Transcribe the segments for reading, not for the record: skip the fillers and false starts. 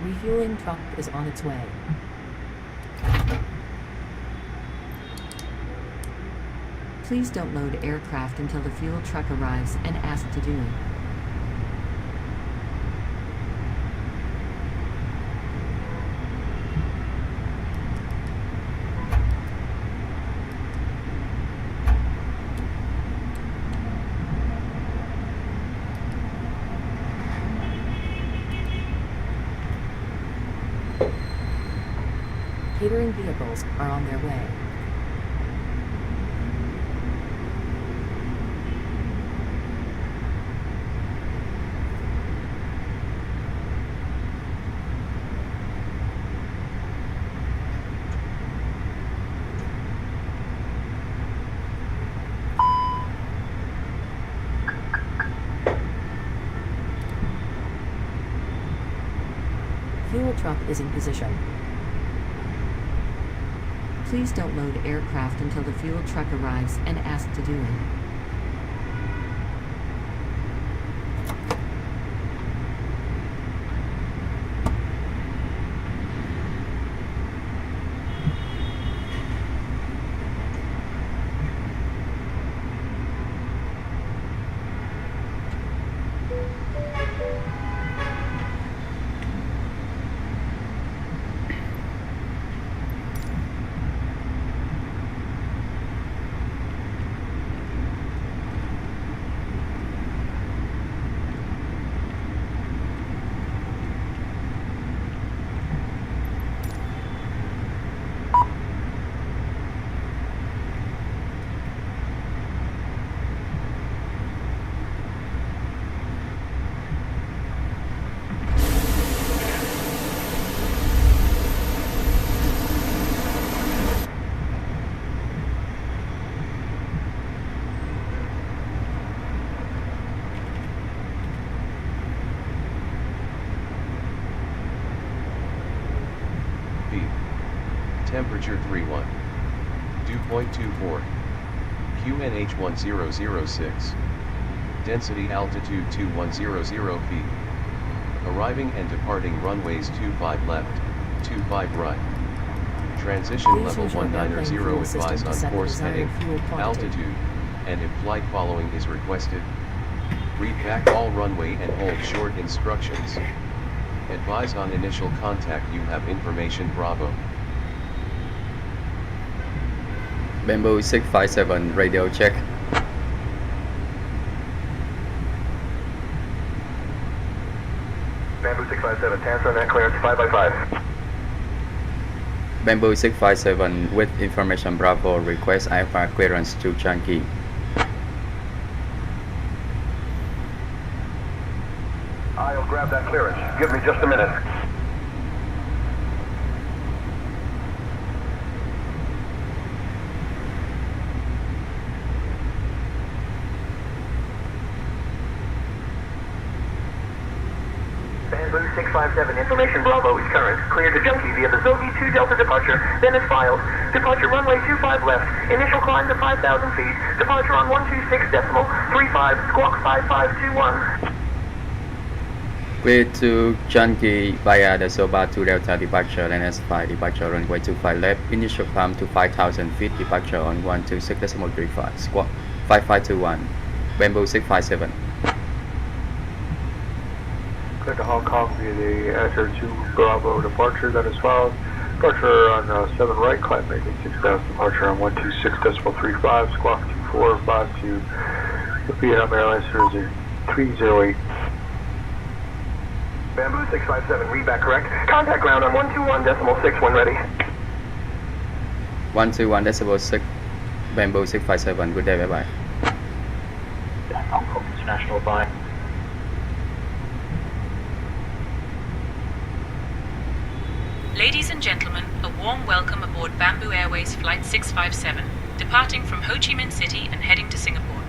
Refueling truck is on its way. Please don't load aircraft until the fuel truck arrives and ask to do it. Catering vehicles are on their way. Fuel truck is in position. Please don't load aircraft until the fuel truck arrives and ask to do it. Temperature 31. Dew point 24. QNH 1006. Density altitude 2100 feet. Arriving and departing runways 25 left, 25 right. Transition level 190 advise on course heading, altitude, and if flight following is requested. Read back all runway and hold short instructions. Advise on initial contact you have information Bravo. Bamboo 657 radio check. Bamboo 657, Tanser net clearance 5 by 5. Bamboo 657 with information Bravo request IFR clearance to Changi. I'll grab that clearance. Give me just a minute. Bamboo 657, information Bravo is current. Cleared to Junkie via the Zogi 2 Delta departure, then is filed. Departure runway 25 left. Initial climb to 5,000 feet. Departure on 126.35, squawk 5521. Clear to Changi via the Soba 2 Delta departure, then S5 departure runway 25 left. Initial climb to 5,000 feet. Departure on 126.35, squawk 5521. Bamboo 657. Cleared to Hong Kong via the Azure 2 Bravo departure, that is filed. Departure on 7 right, climb making 6,000, departure on 126.35, squawk 2452, the Vietnam Airlines 0308. Bamboo 657, read back correct. Contact ground on 121.6 when ready. 121.6, Bamboo 657, good day, bye bye. Hong Kong International, bye. Ladies and gentlemen, a warm welcome aboard Bamboo Airways Flight 657, departing from Ho Chi Minh City and heading to Singapore.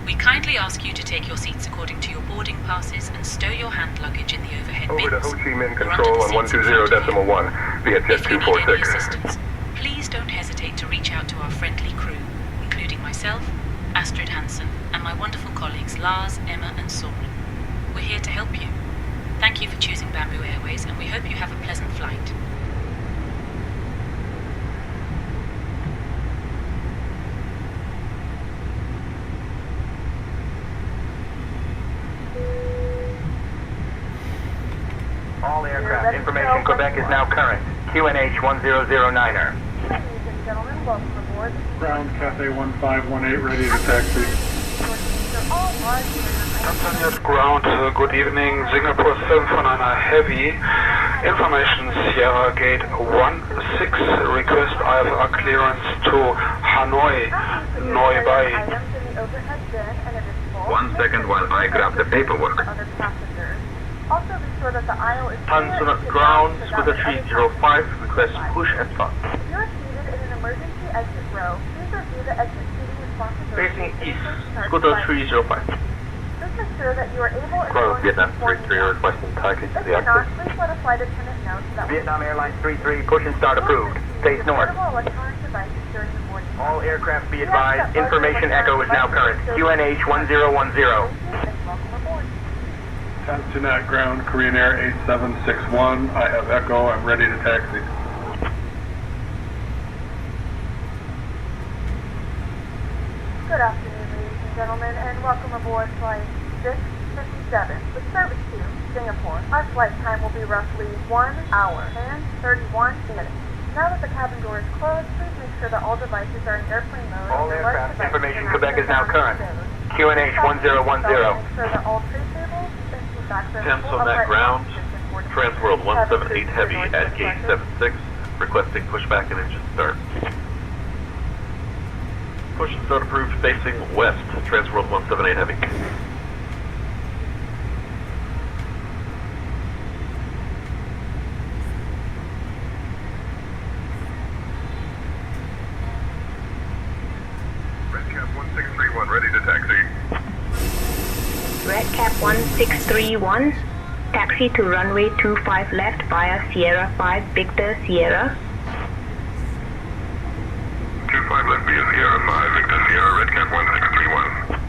We kindly ask you to take your seats according to your boarding passes and stow your hand luggage in the overhead bins. Over to Ho Chi Minh Control on 120.1, VHS If you need any 246. assistance, please don't hesitate to reach out to our friendly crew, including myself, Astrid Hansen, and my wonderful colleagues Lars, Emma, and Soren. We're here to help you. Thank you. thank you for choosing Bamboo Airways, and we hope you have a pleasant flight. All aircraft information Quebec is now current. QNH 1009er. Ladies and gentlemen, welcome aboard. Ground Cafe 1518 ready to taxi. All large Tanzania ground, good evening. Singapore 749er Heavy. Information Sierra Gate 16. Request IFR clearance to Hanoi, Noi Bai. items in the overhead bin, and it is full. 1 second while I grab the paperwork. Other passengers. Also be sure that the aisle is Tanzania ground, scooter 305, request push and start. If you are seated in an emergency exit row, please review the exit seating responsibilities. Facing east, Start scooter flight. 305. Just make sure that you are able and Ground willing Vietnam to inform 33 the requesting taxi to If the you're not, exit. please let a flight attendant know so that Vietnam Airlines 33, push and start approved. Face north. portable electronic devices during the morning. All aircraft be advised, information echo is now current. QNH 1010. Thank you and welcome aboard. Nhat ground, Korean Air 8761. I have echo, I'm ready to taxi. Good afternoon, ladies and gentlemen, and welcome aboard flight 657 with service to Singapore. Our flight time will be roughly 1 hour and 31 minutes. Now that the cabin door is closed, please make sure that all devices are in airplane mode. All and the large aircraft devices information are not Quebec is now shut down current. or closed. QNH 1010. Make sure that all tray tables and seat backs are Temps full on that upright ground. position for departure. Transworld Please have a 178 seat Heavy for at noise gate suppressor. 76, requesting pushback and engine start. Push and start approved facing west, Transworld 178 Heavy. Redcap 1631, ready to taxi. Redcap 1631, taxi to runway 25 left via Sierra 5 Victor Sierra. 25 left via Sierra 5, Victor Sierra, Redcap 1631.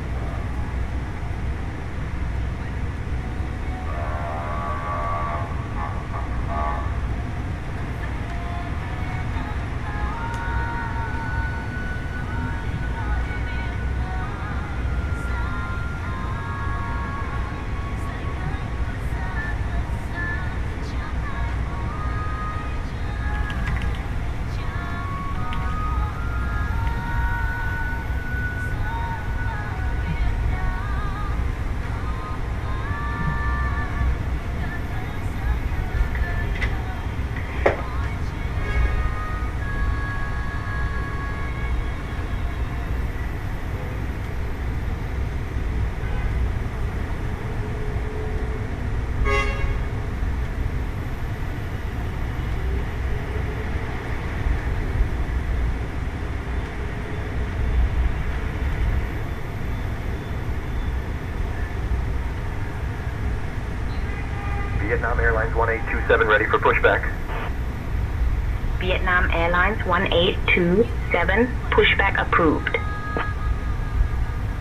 Vietnam Airlines 1827 ready for pushback. Vietnam Airlines 1827, pushback approved.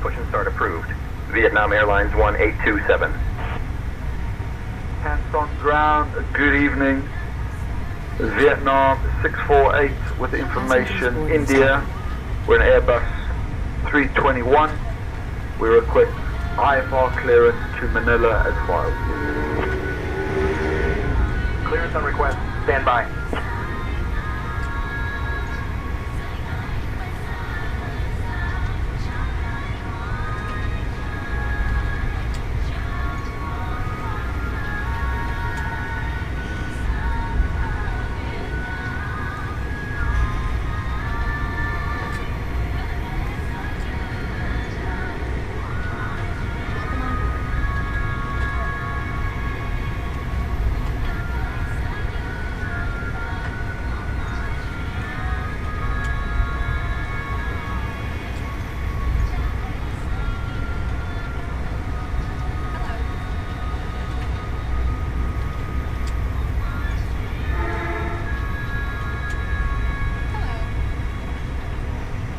Push and start approved. Vietnam Airlines 1827. Hands on ground, good evening. Vietnam 648 with information India. We're in Airbus 321. We request IFR clearance to Manila as filed. Clearance on request. Stand by.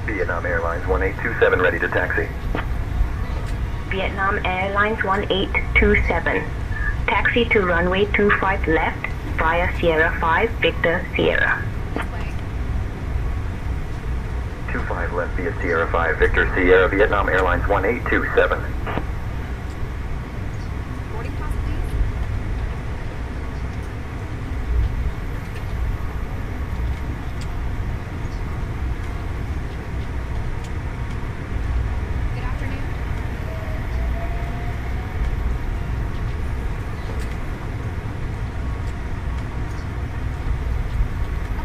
Vietnam Airlines 1827 ready to taxi. Vietnam Airlines 1827, Taxi to runway 25 left via Sierra 5 Victor Sierra. 25 left via Sierra 5 Victor Sierra, Vietnam Airlines 1827. Boarding pass, please. Good afternoon.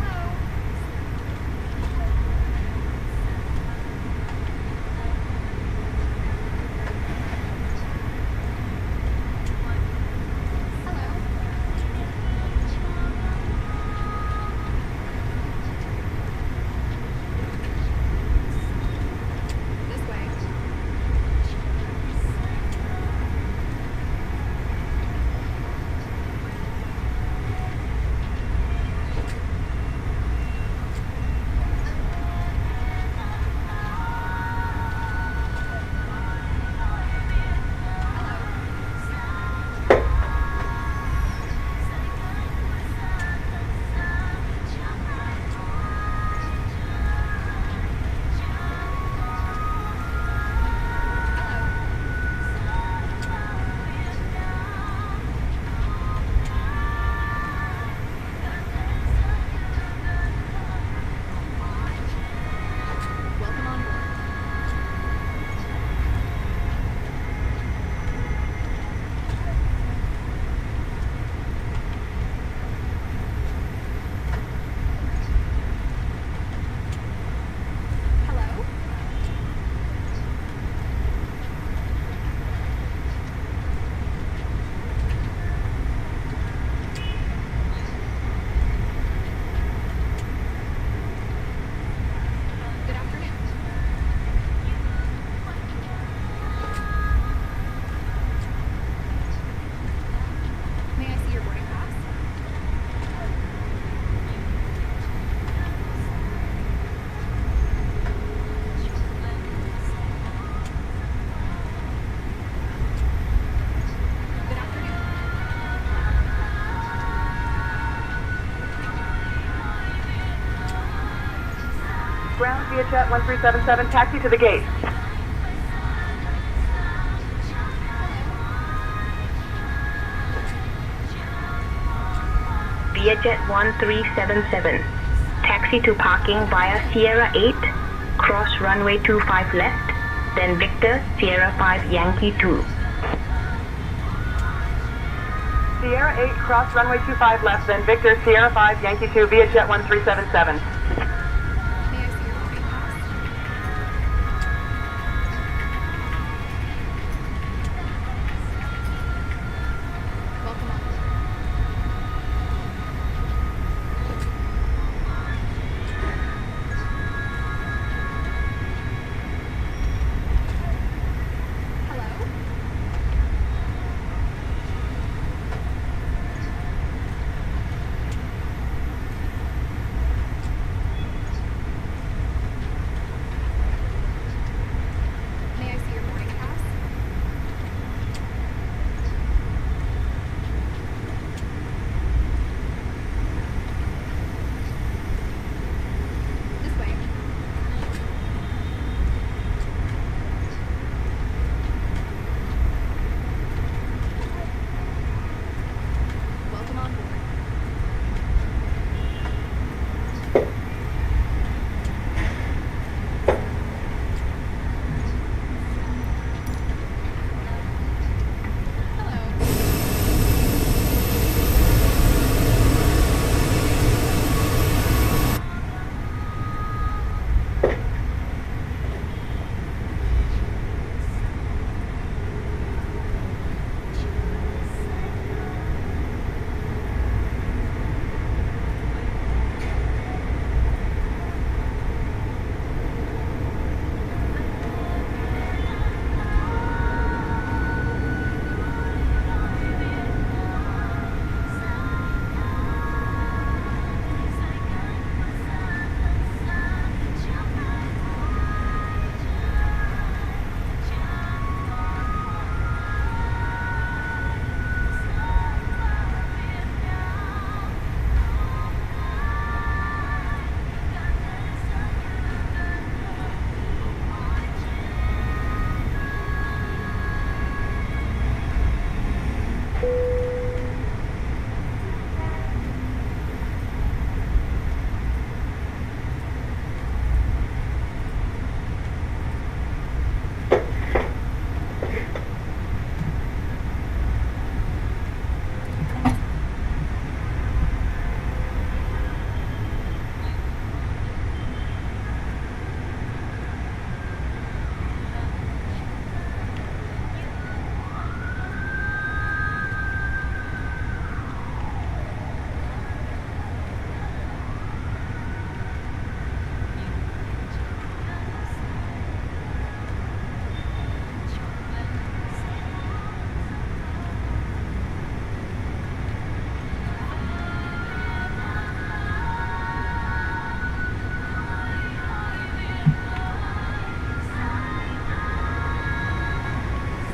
Hello. Hello. This way. Welcome on board. Hello. Good afternoon. May I see your boarding pass? Good afternoon. Ground via jet 1377, taxi to the gate. Vietjet 1377. Taxi to parking via Sierra 8, cross runway 25 left, then Victor Sierra 5 Yankee 2. Sierra 8, cross runway 25 left, then Victor Sierra 5 Yankee 2 via jet 1377. May I see your boarding pass? Welcome on board. Hello.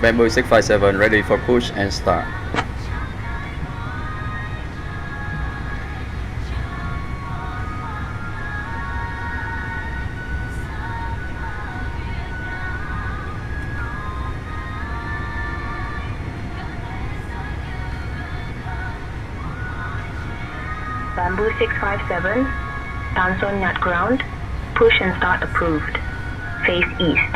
Bamboo 657 ready for push and start. Bamboo 657, bounce on Nhat ground, push and start approved. Face east.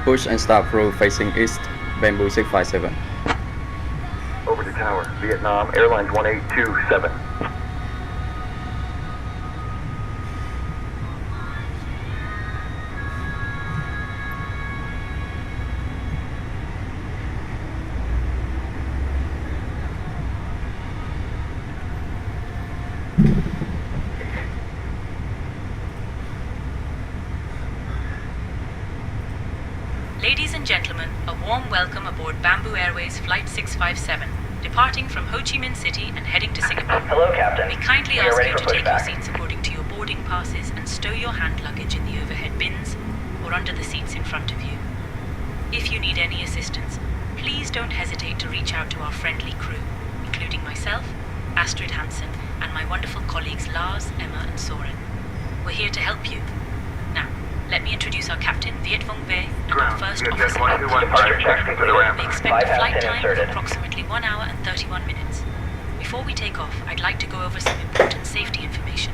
Push and start through facing east. Bamboo 657. Over to tower, Vietnam Airlines 1827. Ladies and gentlemen, a warm welcome aboard Bamboo Airways Flight 657, departing from Ho Chi Minh City and heading to Singapore. Hello, Captain. We kindly We are ask ready you to for take your pushback. seats according to your boarding passes and stow your hand luggage in the overhead bins or under the seats in front of you. If you need any assistance, please don't hesitate to reach out to our friendly crew, including myself, Astrid Hansen, and my wonderful colleagues Lars, Emma, and Soren. We're here to help you. Now, let me introduce our captain, Viet Vong Ve, and our first officer. Departure checks to the completed. ramp. We expect a 5 flight has been time inserted. of approximately 1 hour and 31 minutes. Before we take off, I'd like to go over some important safety information.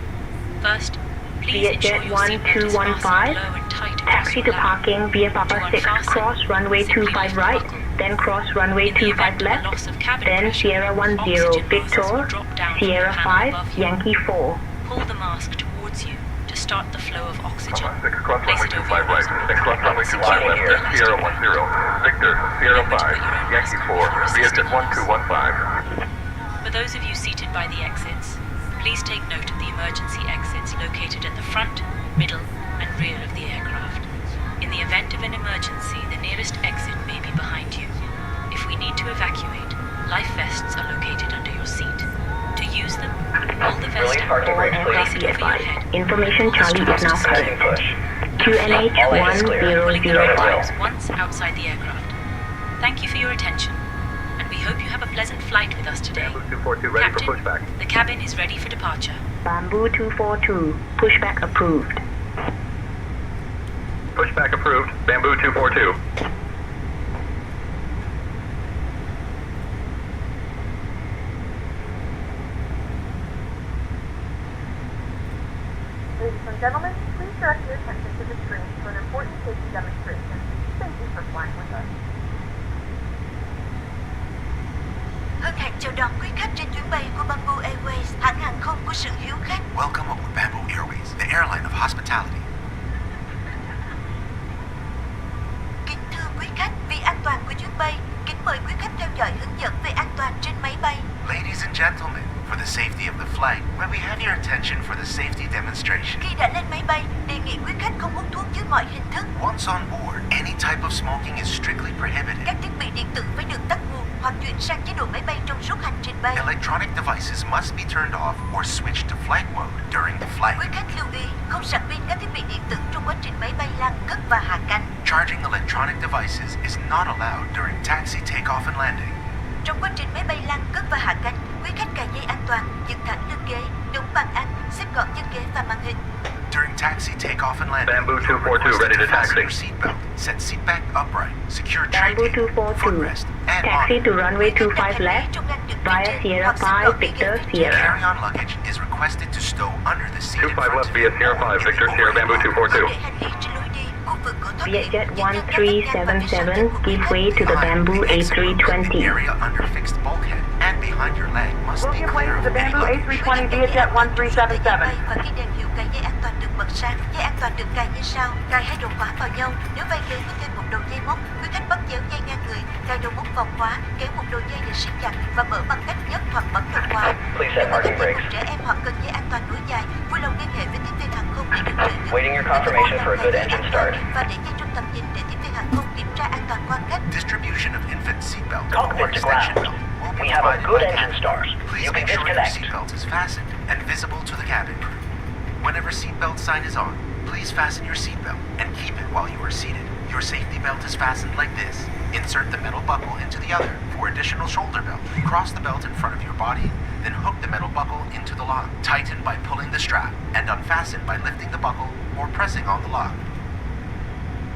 First, please ensure Vietjet your seatbelt is fastened 1215, low and tight across taxi your to lap. parking via Papa To 6, unfasten, cross runway simply 25 lift the right, buckle. then cross runway In the 25 event of a left, loss of cabin then pressure, Sierra 10 oxygen roses will Victor, drop down from Sierra the panel 5, above you. Yankee 4. Pull the mask towards you to start the flow of oxygen. Six cross Place runway it over 25 your right, nose. six cross runway 25 left, Secure the Sierra elastic 10, Victor, Sierra Remember to 5, put your own Yankee mask 4, on for Vietjet assisted use. 1215. For those of you seated by the exits, please take note of the emergency exits located at the front, middle, and rear of the aircraft. In the event of an emergency, the nearest exit may be behind you. If we need to evacuate, life vests are located under your seat. To use them, pull the vest Release out, parking All brakes, place aircraft it be over your advised. head. Information Charlie is now Heading clear. push. QNH All lanes clear. Pulling the 1005. red flags once outside the aircraft. Thank you for your attention, and we hope you have a pleasant flight with us today. Bamboo 242 ready for Captain, pushback. the cabin is ready for departure. Bamboo 242, pushback approved. Pushback approved, Bamboo 242. Ladies and gentlemen, please direct your attention to the screen for an important safety demonstration. Thank you for flying with us. Hân hạnh chào đón quý khách trên chuyến bay của Bamboo Airways, hãng hàng không của sự hiếu khách. Welcome aboard Bamboo Airways, the airline of hospitality. Kính thưa quý khách, vì an toàn của chuyến bay, kính mời quý khách theo dõi hướng dẫn về an toàn trên máy bay. Ladies and gentlemen, for the safety of the flight, may we have your attention for the safety demonstration? Khi đã lên máy bay, đề nghị quý khách không hút thuốc dưới mọi hình thức. Once on board, any type of smoking is strictly prohibited. Các thiết bị điện tử phải được tắt nguồn hoặc chuyển sang chế độ máy bay trong suốt hành trình bay. Electronic devices must be turned off or switched to flight mode during the flight. Quý khách lưu ý, không sạc pin các thiết bị điện tử trong quá trình máy bay lan cất và hạ cánh. Charging electronic devices is not allowed during taxi takeoff and landing. Trong quá trình máy bay lan cất và hạ cánh, quý khách cài dây an toàn, dựng thẳng lưng ghế, đúng bàn ăn, xếp gọn chân ghế và màn hình. During taxi takeoff and landing, Bamboo you are 242 requested ready to fasten taxi. your seatbelt, set seat back upright, secure tray Bamboo table, 242, footrest, and taxi on. to runway 25 left, via Sierra 5 Victor Sierra. Carry-on luggage is requested to stow under the seat in 25 front left of via you Sierra or 5, in Victor the Sierra Bamboo overhead 242. Để hành lý trên lối đi, khu vực cửa thoát hiểm, Vietjet những ngăn cách an toàn với sản 1377, phẩm của quý give khách. way to the Behind Bamboo the exit room, the A320. area under fixed bulkhead and behind your leg must be Welcome, clear please, of to any Bamboo luggage. A320 Vietjet 1377. Và khi đèn hiệu cài dây an toàn được bật sáng, dây an toàn được cài như sau: cài hai đầu khóa vào nhau. Nếu vai ghế có thêm một đầu dây móc, quý khách bắt chéo dây ngang người, cài đầu móc vào khóa, kéo một đầu dây để siết chặt và mở bằng cách nhấc hoặc bấm đầu khóa. Please Nếu set có parking thêm brakes. một trẻ em hoặc cần dây an toàn nối dài, vui lòng liên hệ với tiếp viên hàng không để được trợ giúp. Waiting your confirmation for a good engine start. Và để dây trong tầm nhìn để tiếp viên hàng không kiểm tra an toàn quan khách. Distribution of infant seatbelt or Cockpit to extension ground. belt will be We have a provided good by engine cabin. start. Please You can make sure your disconnect. seatbelt is fastened and visible to the cabin crew. Whenever seatbelt sign is on, please fasten your seatbelt and keep it while you are seated. Your safety belt is fastened like this. Insert the metal buckle into the other for additional shoulder belt. Cross the belt in front of your body, then hook the metal buckle into the lock. Tighten by pulling the strap and unfasten by lifting the buckle or pressing on the lock.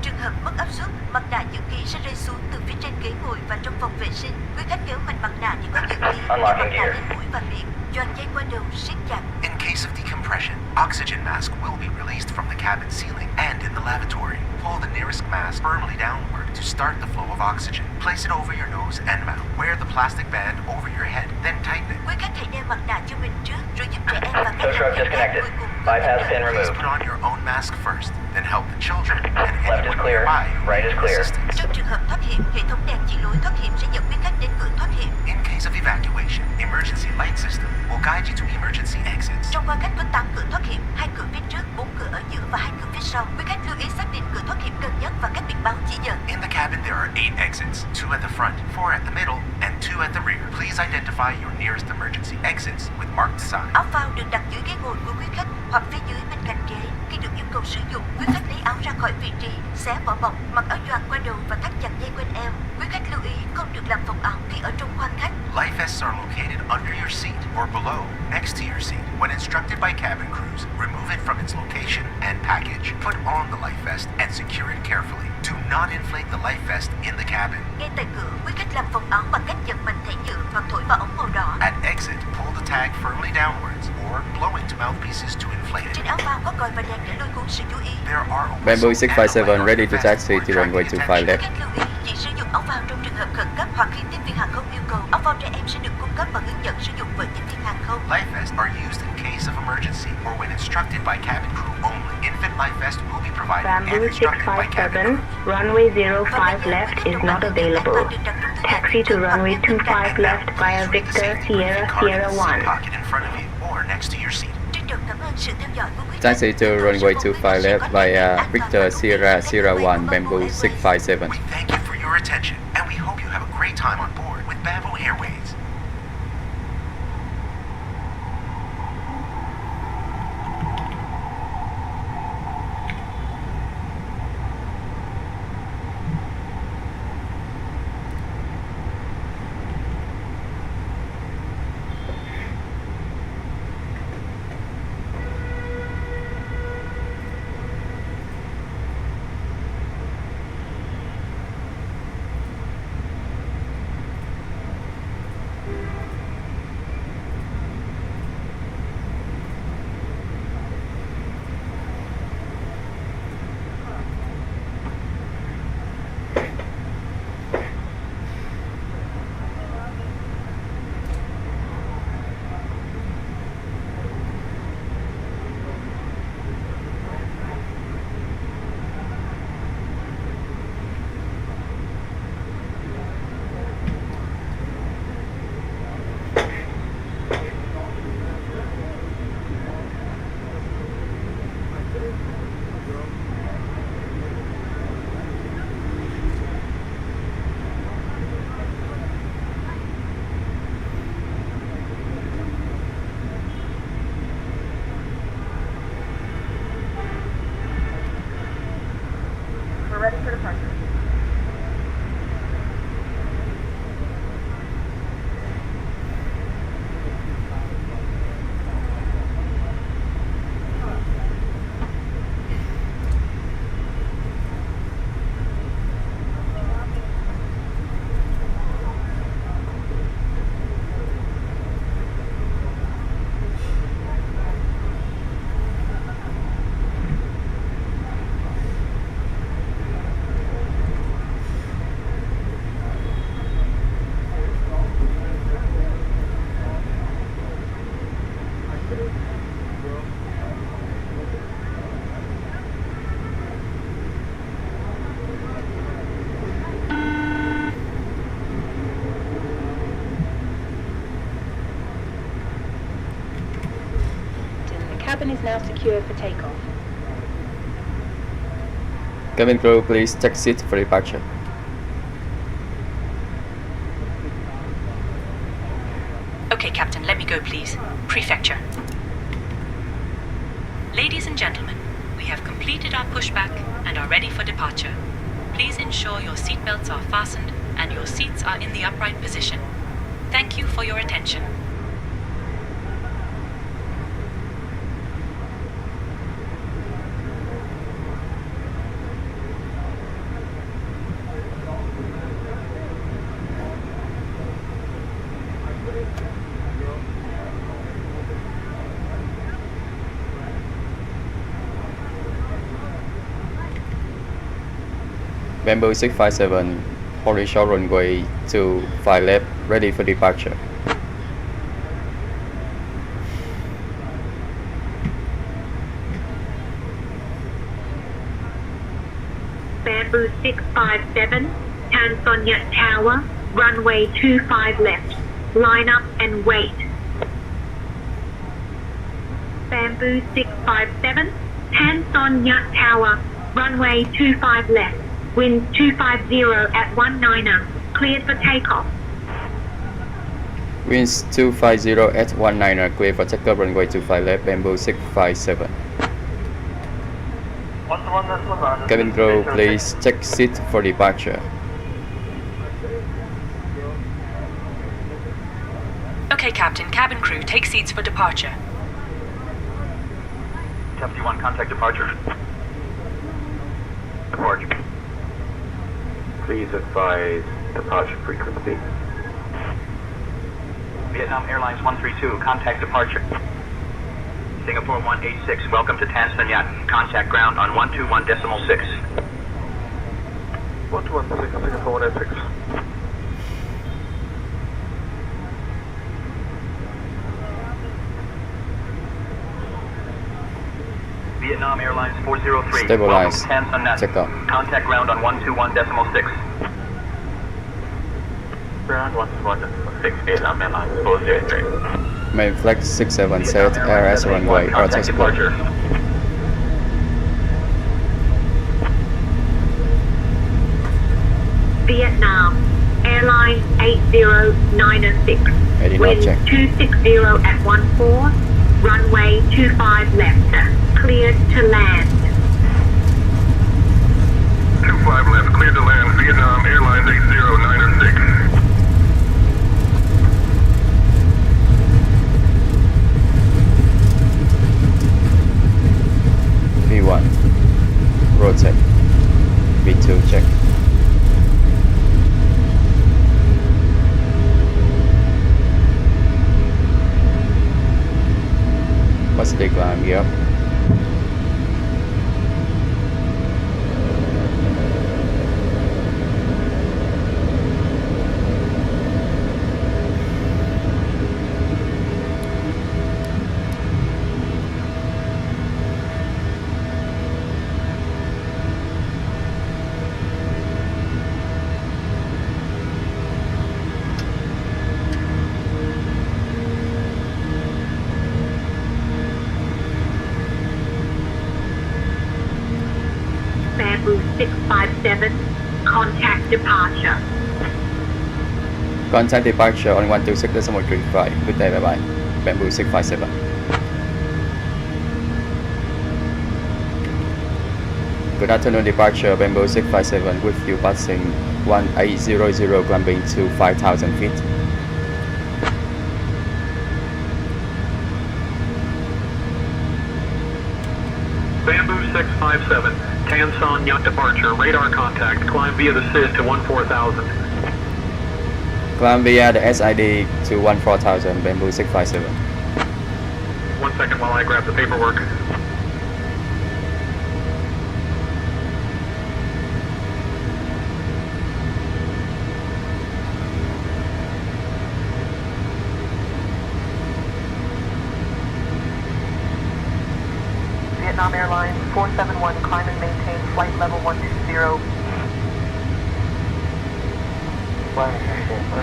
Trường hợp mất áp suất, mặt nạ dưỡng khí sẽ rơi xuống từ phía trên ghế ngồi và trong phòng vệ sinh. Quý khách kéo mạnh mặt nạ để có dưỡng khí, kéo mặt nạ lên mũi và miệng, choàng dây qua đầu, siết chặt. In case of decompression, oxygen mask will be released from the cabin ceiling and in the lavatory. Pull the nearest mask firmly downward to start the flow of oxygen. Place it over your nose and mouth. Wear the plastic band over your head, then tighten it. Quý khách hãy đeo mặt nạ cho mình trước, rồi giúp trẻ em và các Tow truck hành khách khác disconnected. cuối cùng. Bypass pin Please removed. put on your own mask first, then help the children and Left is anyone clear, nearby who right is needs clear. assistance. Trong trường hợp thoát hiểm, hệ thống đèn chỉ lối thoát hiểm sẽ dẫn quý khách đến cửa thoát hiểm. In case of evacuation, emergency light system will guide you to emergency exits. Trong khoang khách có 8 cửa thoát hiểm, 2 cửa phía trước, 4 cửa ở giữa và 2 cửa phía sau. Quý khách lưu ý xác định cửa thoát hiểm gần nhất và các biển báo chỉ dẫn. In the cabin, there are 8 exits, 2 at the front, 4 at the middle, and 2 at the rear. Please identify your nearest emergency exits with marked signs. Áo phao được đặt dưới ghế ngồi của quý khách hoặc phía dưới bên cạnh ghế. Khi được yêu cầu sử dụng, quý khách lấy áo ra khỏi vị trí, xé vỏ bọc, mặc áo choàng qua đầu và thắt chặt dây quanh eo. Quý khách lưu ý không được làm phồng áo khi ở trong khoang khách. Life vests are located under your seat or below, next to your seat. When instructed by cabin crews, remove it from its location and package. Put on the life vest and secure it carefully. Do not inflate the life vest in the cabin. Ngay tại cửa, quý khách làm phồng áo bằng cách giật mạnh thẻ nhựa hoặc thổi vào ống màu đỏ. At exit, pull the tag firmly downwards or blow into mouthpieces to inflate it. Trên áo phao có còi và đèn để lôi cuốn sự chú ý. There are Bamboo also 657 ready to taxi to runway 25 Quý left. khách lưu ý chỉ sử dụng áo phao trong trường hợp khẩn cấp hoặc khi tiếp viên hàng không yêu cầu. Áo phao trẻ em sẽ được cung cấp và hướng dẫn sử dụng bởi tiếp viên hàng không. Life vests are used in case of emergency or when instructed by cabin crew only. Infant life vest will be provided and Bamboo instructed by cabin 657, crew. runway 05 left is not available. Taxi to runway 25 left via Victor Sierra Sierra 1. Pocket in front of you or next to your seat. Trân trọng cảm ơn sự theo dõi của quý khách. Taxi to runway 25 left via Victor Sierra Sierra 1 Bamboo 657. We thank you for your attention and we hope you have a great time on board with Bamboo Airways. We're ready for departure. The cabin is now secure for takeoff. Cabin crew, please check seat for departure. Okay, Captain, let me go, please. Prefecture. Ladies and gentlemen, we have completed our pushback and are ready for departure. please ensure your seatbelts are fastened and your seats are in the upright position. Thank you for your attention. Bamboo 657, holding short runway 25 left, ready for departure. Bamboo 657, hands on Nhat Tower, runway 25 left. Line up and wait. Bamboo 657, hands on Nhat Tower, runway 25 left. Wind 250 at 19er, cleared for takeoff. Winds 250 at 19er, clear for takeoff, runway 25 left, Bamboo 657. Cabin crew, please check seat for departure. Okay, Captain. Cabin crew, take seats for departure. Deputy 1, contact departure. Departure. Please advise departure frequency. Vietnam Airlines 132, contact departure. Singapore 186, welcome to Tan Son Nhat. Contact ground on 121.6. 116, Singapore 186. Vietnam Airlines 403, Stabilize. welcome to Tan Son Nhat. Check out. Contact ground on 121.6. Ground 116, Vietnam Airlines 403. Main flag 67 set, RS runway, Contact departure. Vietnam, Airline 8096. Heading Wind object. 260 at 14, runway 25 left. Cleared to land. 25 left, clear to land, Vietnam Airlines 8096. V1, rotate. V2, check. Positive climb, yep. Bamboo 657, contact departure. Contact departure on 126.35. Good day, bye bye. Bamboo 657. Good afternoon, departure Bamboo 657 with you passing 1800, climbing to 5,000 feet. Bamboo 657, Tan Son Nhat departure, radar contact, climb via the SID to 14,000. Climb via the SID to 14,000, Bamboo 657. 1 second while I grab the paperwork. Vietnam Airlines 471, climb and maintain flight level 120. Flight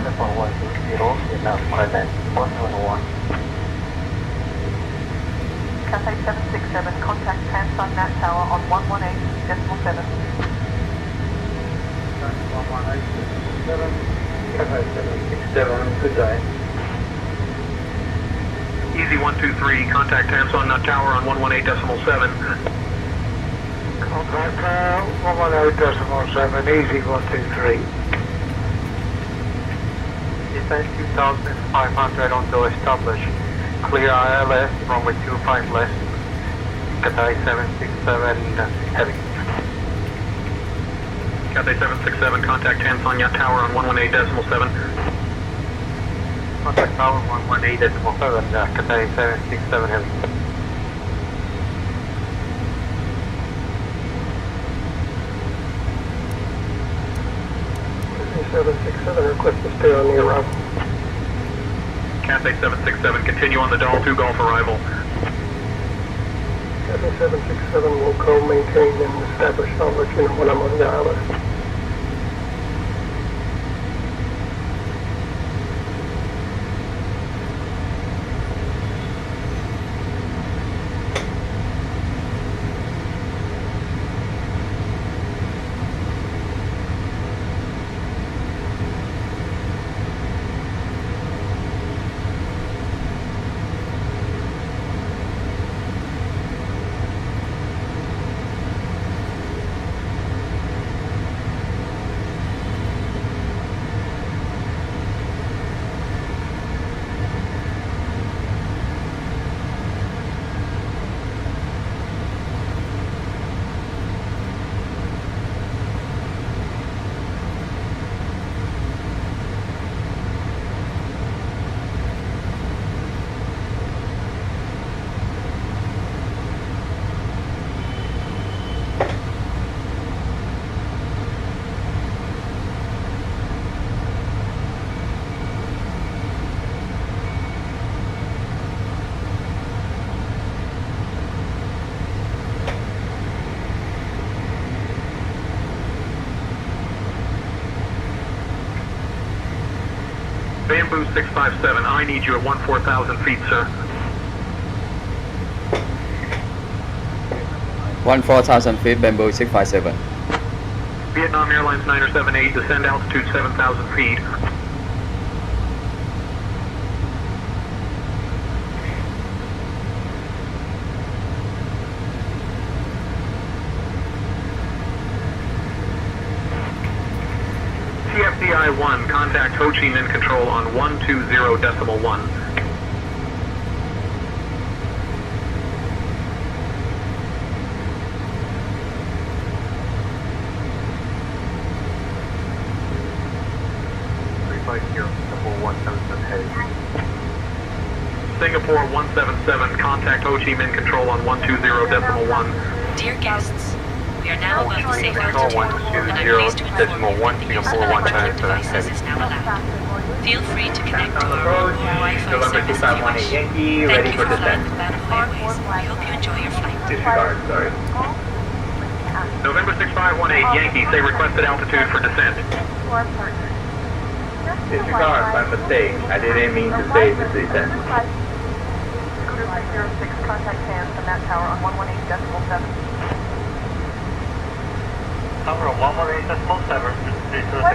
level 120, Vietnam Airlines 471. Cathay 767, contact Tan Son Nhat Tower on 118.7. 118.7, Cathay 767, good day. Easy 123, contact Tan Son Nhat Tower on 118.7. Contact 118.7, easy 123. Descent 2,500 onto establish. Clear ILS, runway 25 left. Cathay 767 heavy. Cathay 767, contact Nhat Tower on 118.7. Contact Tower 118.7, Cathay 767 heavy. 767, request to stay on the arrival. Cathay 767, continue on the Doll 2 Golf arrival. Cathay 767 will go maintain and establish. I'll let you know when I'm on the island. Bamboo 657, I need you at 14,000 feet, sir. 14,000 feet, Bamboo 657. Vietnam Airlines 978, descend altitude 7,000 feet. TFDI 1, contact Ho Chi Minh Control on 120.1. Singapore 177, contact Ho Chi Minh Control on 120.1. Dear guests, we are now above the safe altitude, and I'm pleased to inform you that the use of electronic devices is now allowed. Feel free to connect to our onboard Wi-Fi service if you wish. Thank you for flying with Bamboo Airways. We hope you enjoy your flight. Disregard, sorry. November 6518, Yankee, say requested altitude for descent. Disregard, my mistake. I didn't mean to say the descent. Scooter 606, contact hands from that tower on 118.7. Tower on 118.7, Let's not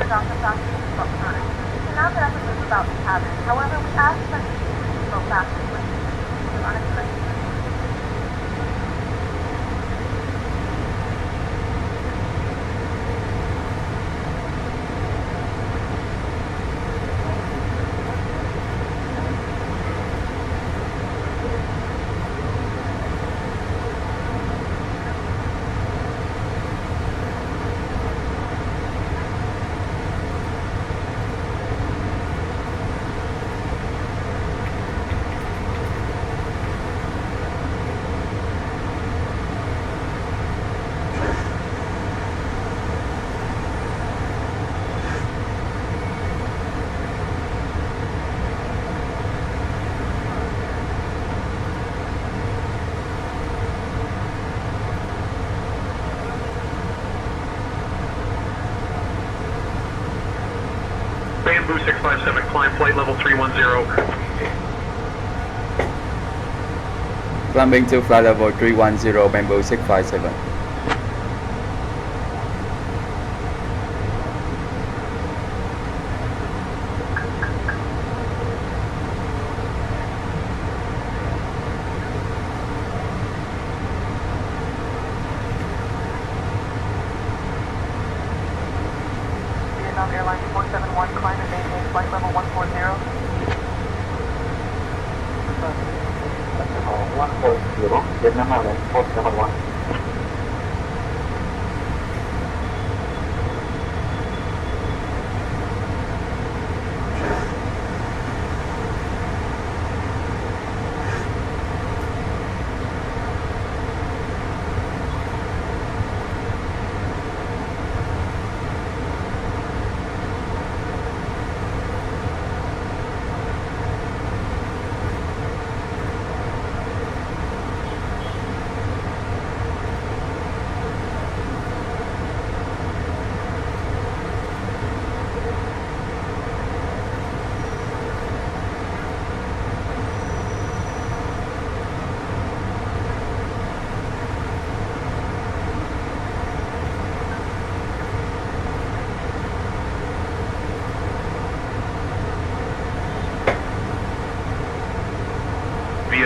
about the fact that it's about time. We cannot get up and move about the cabin. However, we ask that you please go faster when you unexpected. Bamboo 657, climb flight level 310. Climbing to flight level 310, Bamboo 657. เย็นมากเลยโคตรจังหวัดวัน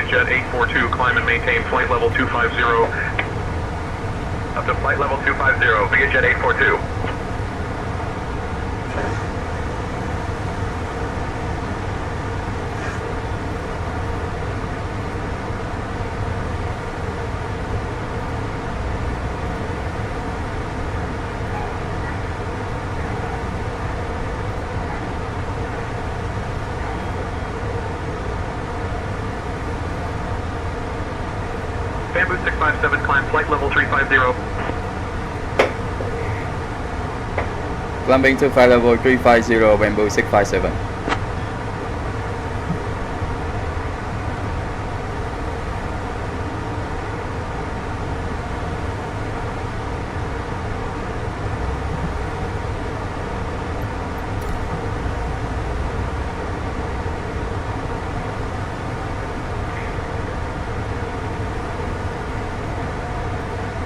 Jet 842, climb and maintain flight level 250. Up to flight level 250, via Jet 842. Bamboo 657, climb flight level 350. Climbing to flight level 350, Bamboo 657.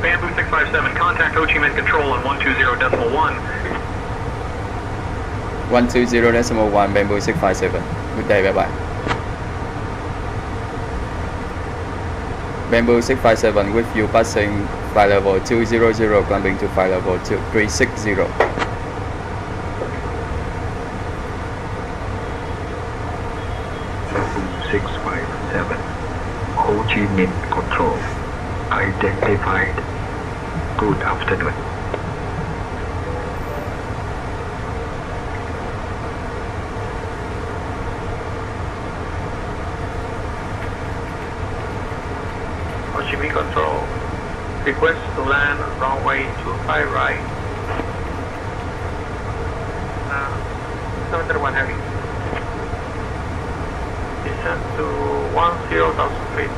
Bamboo 657, contact Ho Chi Minh Control on 120.1. 120.1, Bamboo 657. Good day, bye bye. Bamboo 657 with you passing flight level 200, climbing to flight level 360. 657 Ho Chi Minh Control identified. Good afternoon. Ho Chi Minh Control, request to land runway 25 right. 731 heavy. Descend to 10,000 feet.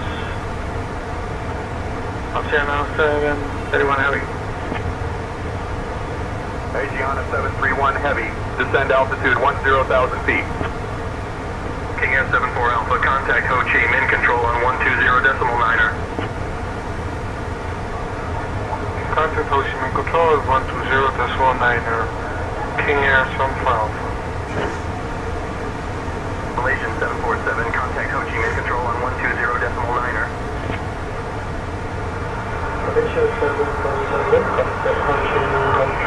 Oceana 731 heavy. Asiana 731 heavy. Descend altitude 10,000 feet. King Air 74 Alpha, contact Ho Chi Minh Control on 120.9er. Contact Ho Chi Minh Control is 120.9er. King Air 74 Alpha. Malaysian 747, contact Ho Chi Minh Control on 120.9er. Malaysia 747, contact Ho Chi Minh Control on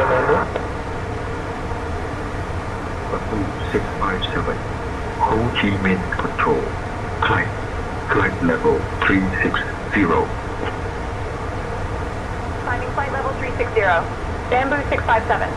120.9er. 657 Ho Chi Minh Control, climb level 360. Climbing flight level 360. Bamboo 657.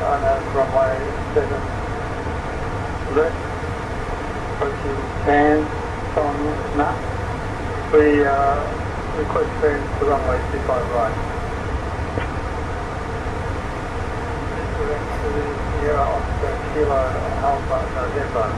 On runway 7 left, approaching 10 on Nhat. We request clearance to runway 25 right. Direct to the Sierra Oscar Kilo Alpha November.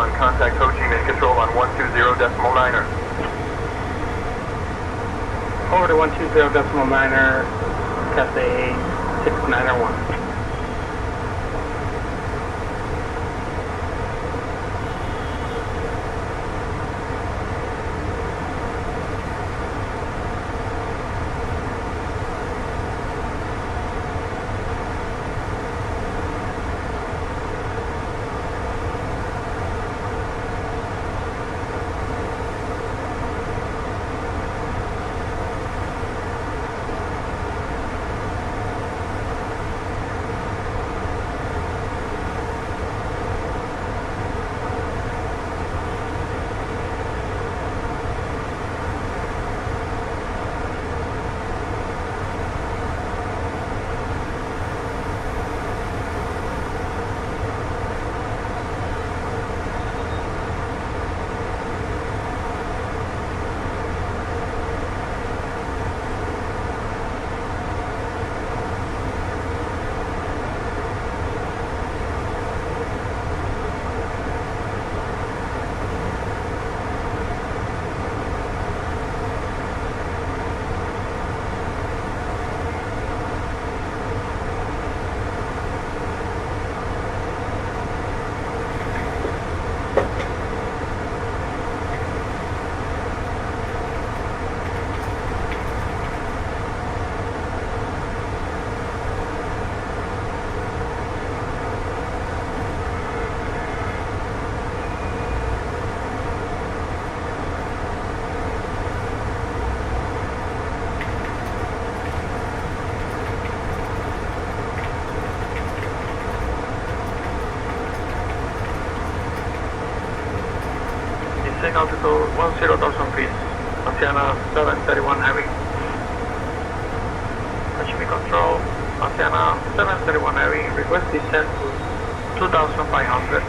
31, contact Ho Chi Minh Control on 120.9er. Over to 120.9er, Cathay 6901. Descending altitude 10,000 feet, Antenna 731 heavy. Ho Chi Minh Control, Antenna 731 heavy, request descent to 2,500.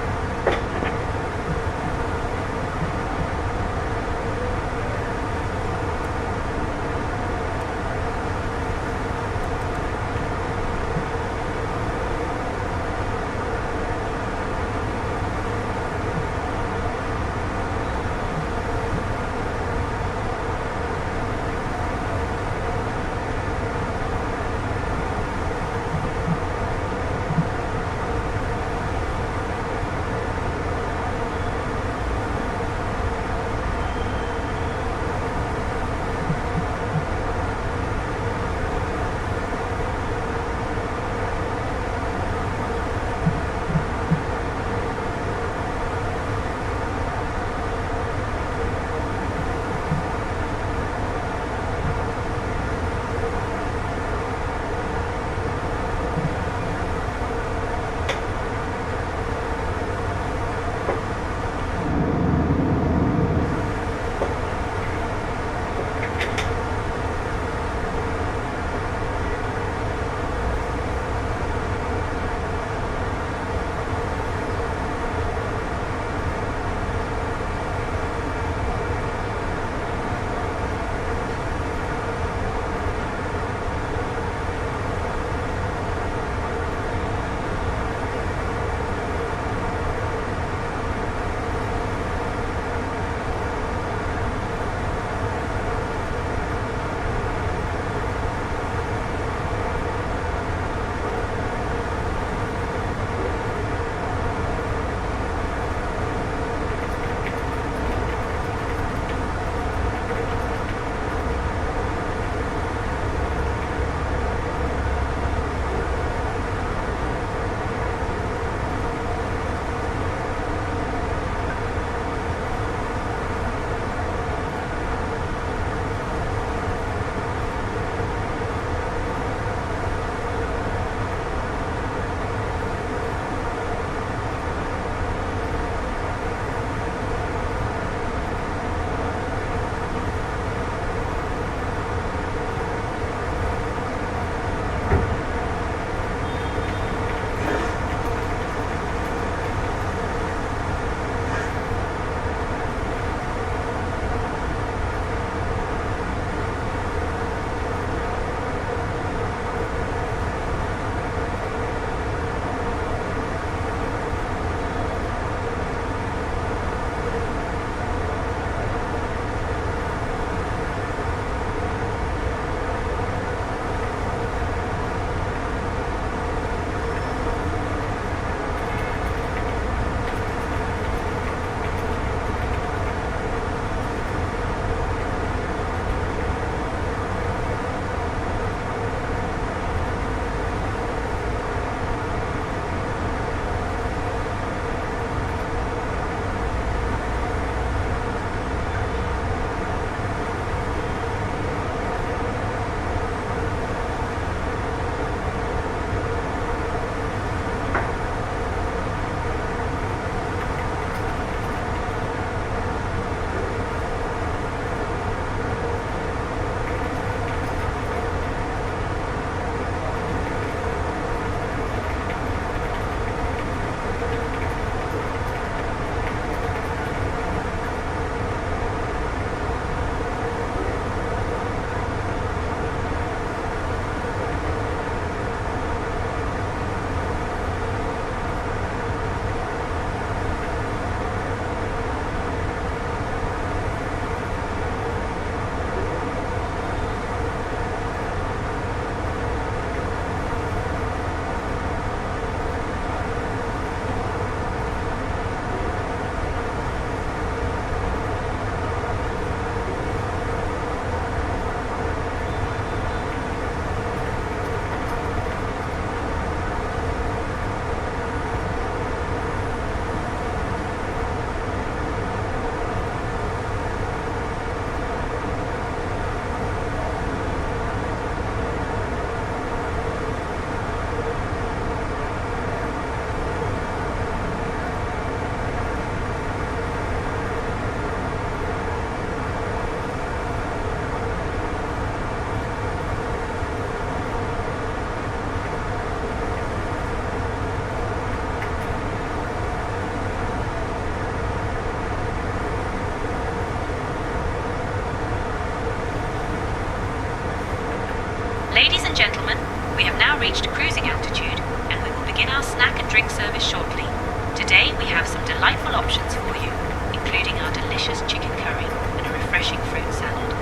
Ladies and gentlemen, we have now reached cruising altitude and we will begin our snack and drink service shortly. Today we have some delightful options for you, including our delicious chicken curry and a refreshing fruit salad.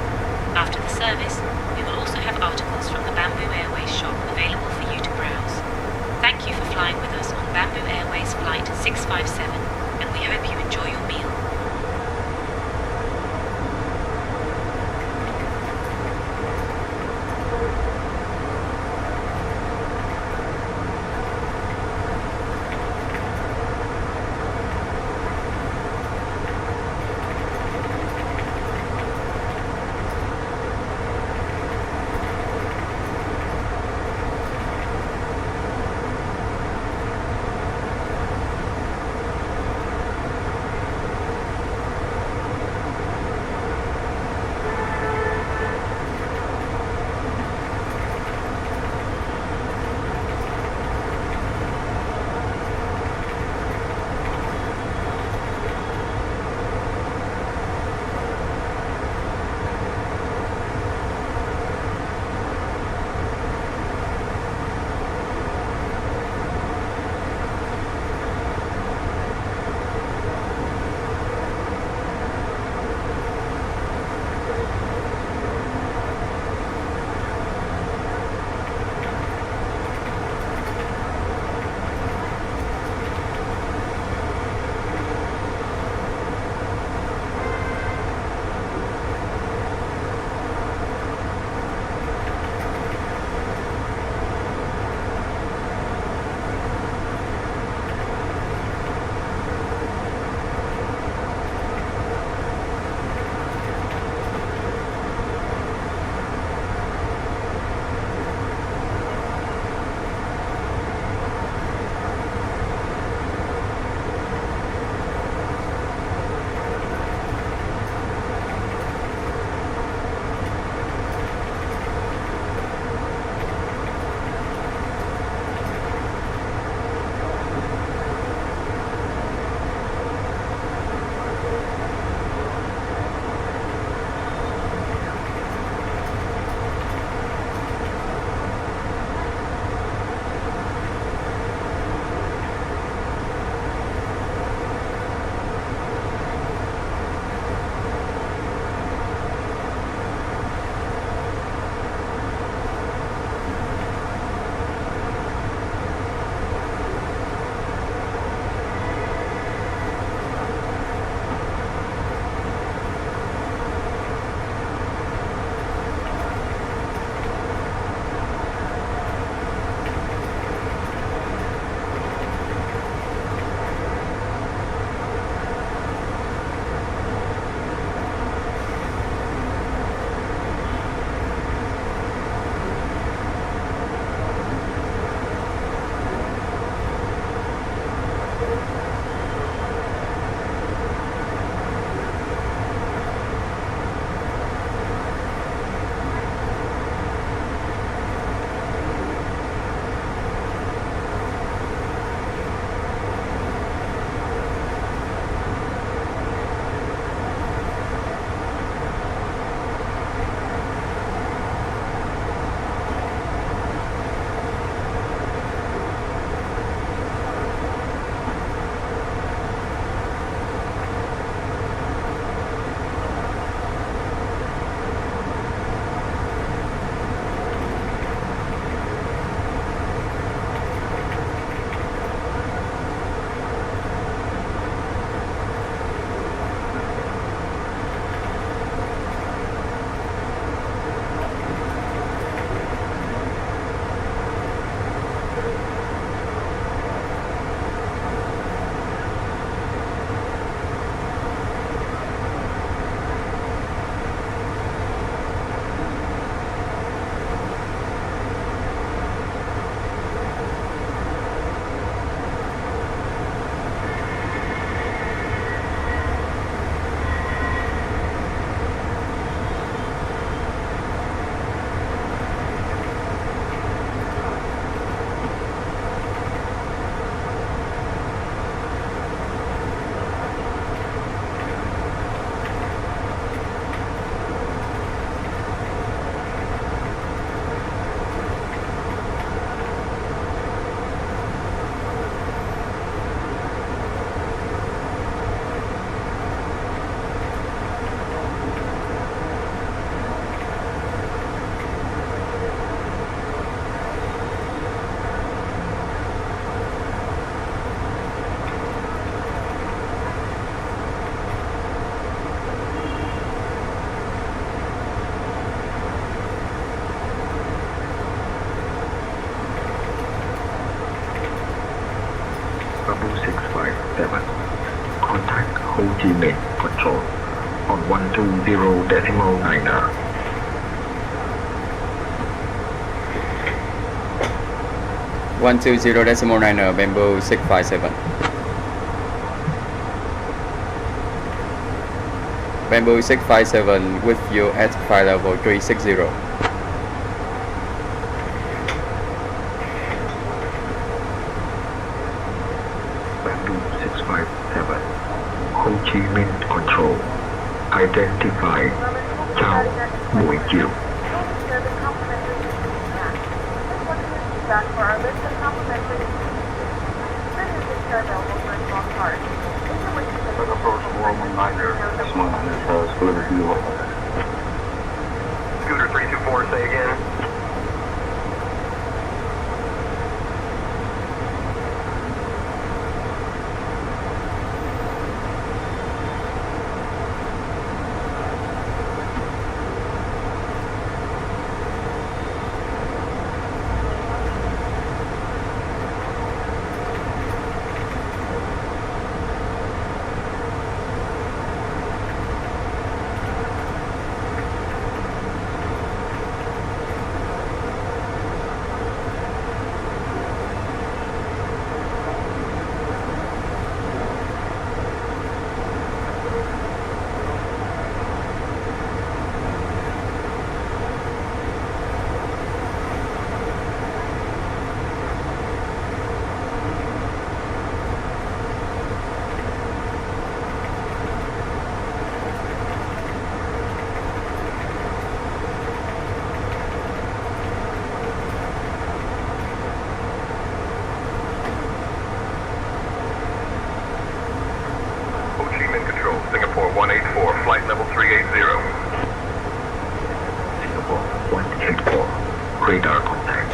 After the service, we will also have articles from the Bamboo Airways shop available for you to browse. Thank you for flying with us on Bamboo Airways Flight 657, and we hope you enjoy your meal. Achievement Control on 120.9. 120.9 Bamboo 657. Bamboo 657 with you at flight level 360. Bamboo 657, Ho Chi Minh Control, identify Chao Mui Kiu. Back for our list of complimentary previously available for a small card. Approach 419er, small scooter Hilo. Scooter 324, say again. Ho Chi Minh Control, Singapore 184, flight level 380. Singapore 184, radar contact.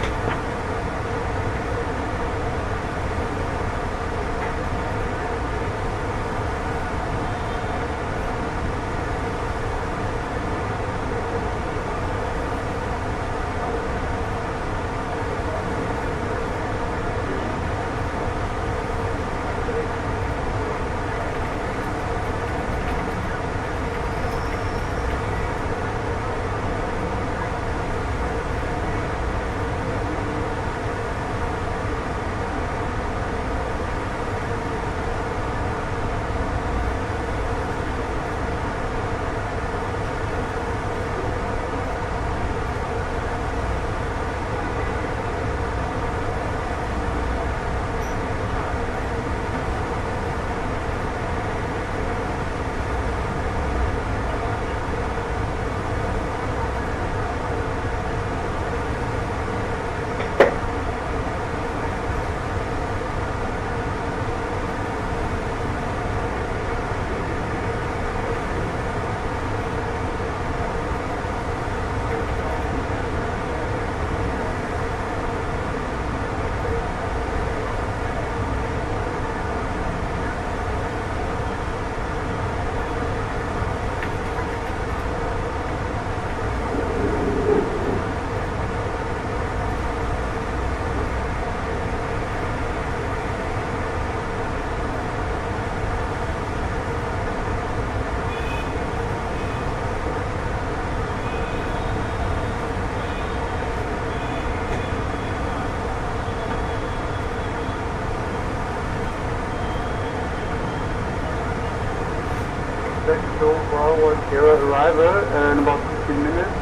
So far, 10 arrival in about 15 minutes.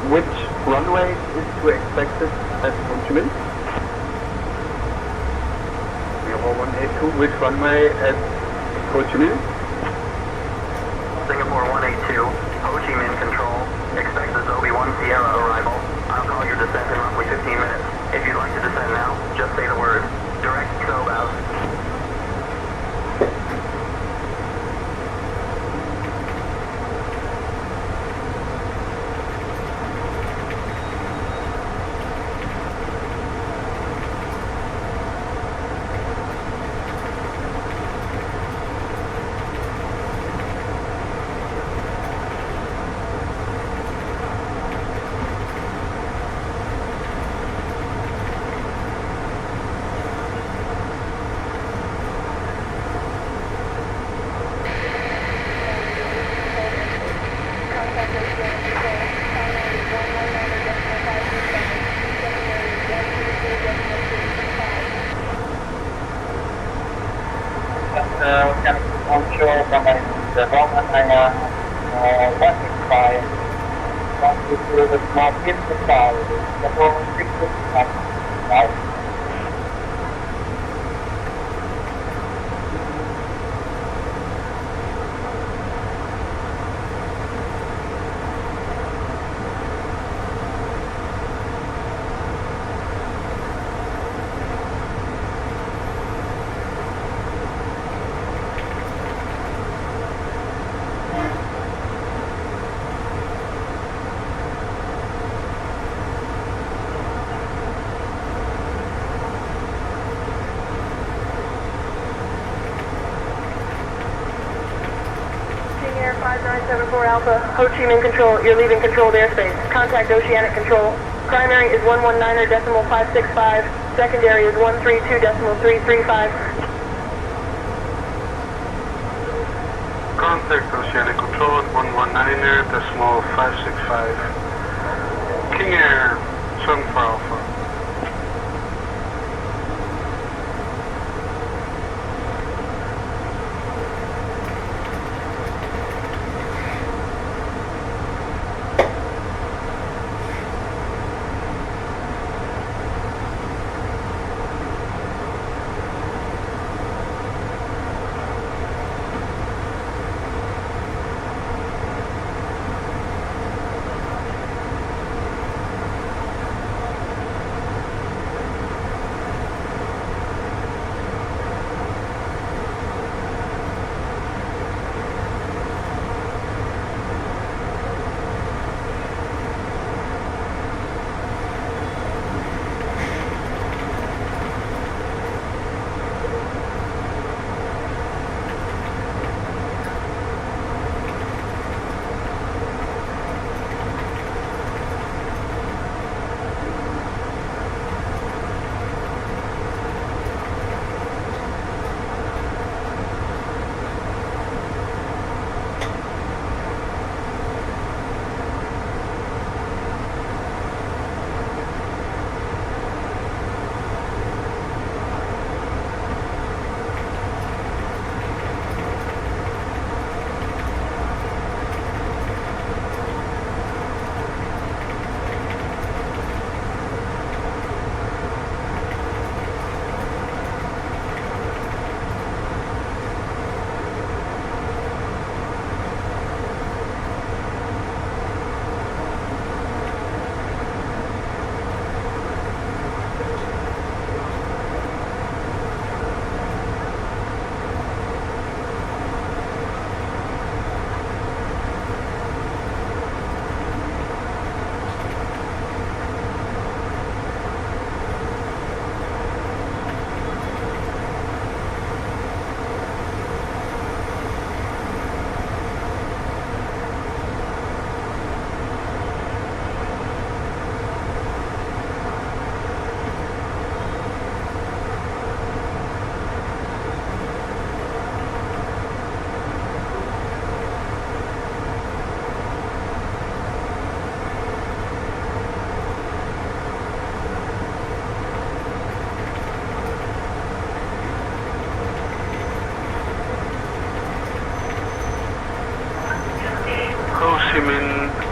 Which runway is to expected at Ho Chi Minh? Singapore 182, which runway at Ho Chi Minh? Singapore 182, Ho Chi Minh Control. Expect the Zoe 1 Sierra arrival. I'll call your descent in roughly 15 minutes. If you'd like to descend now, just say the word. Direct SOBAS. control from the 165, to the small 55, the 465. Air 5974 Alpha, Ho Chi Minh Control, you're leaving controlled airspace. Contact Oceanic Control. Primary is 119er decimal 565. Secondary is 132 decimal 335. Contact Oceanic Control at 119er decimal 565. King Air 74 Alpha.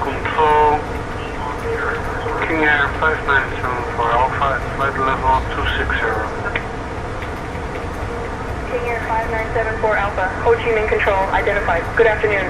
Control, King Air 5974 Alpha at flight level 260. King Air 5974 Alpha, Ho Chi Minh Control, identified. Good afternoon.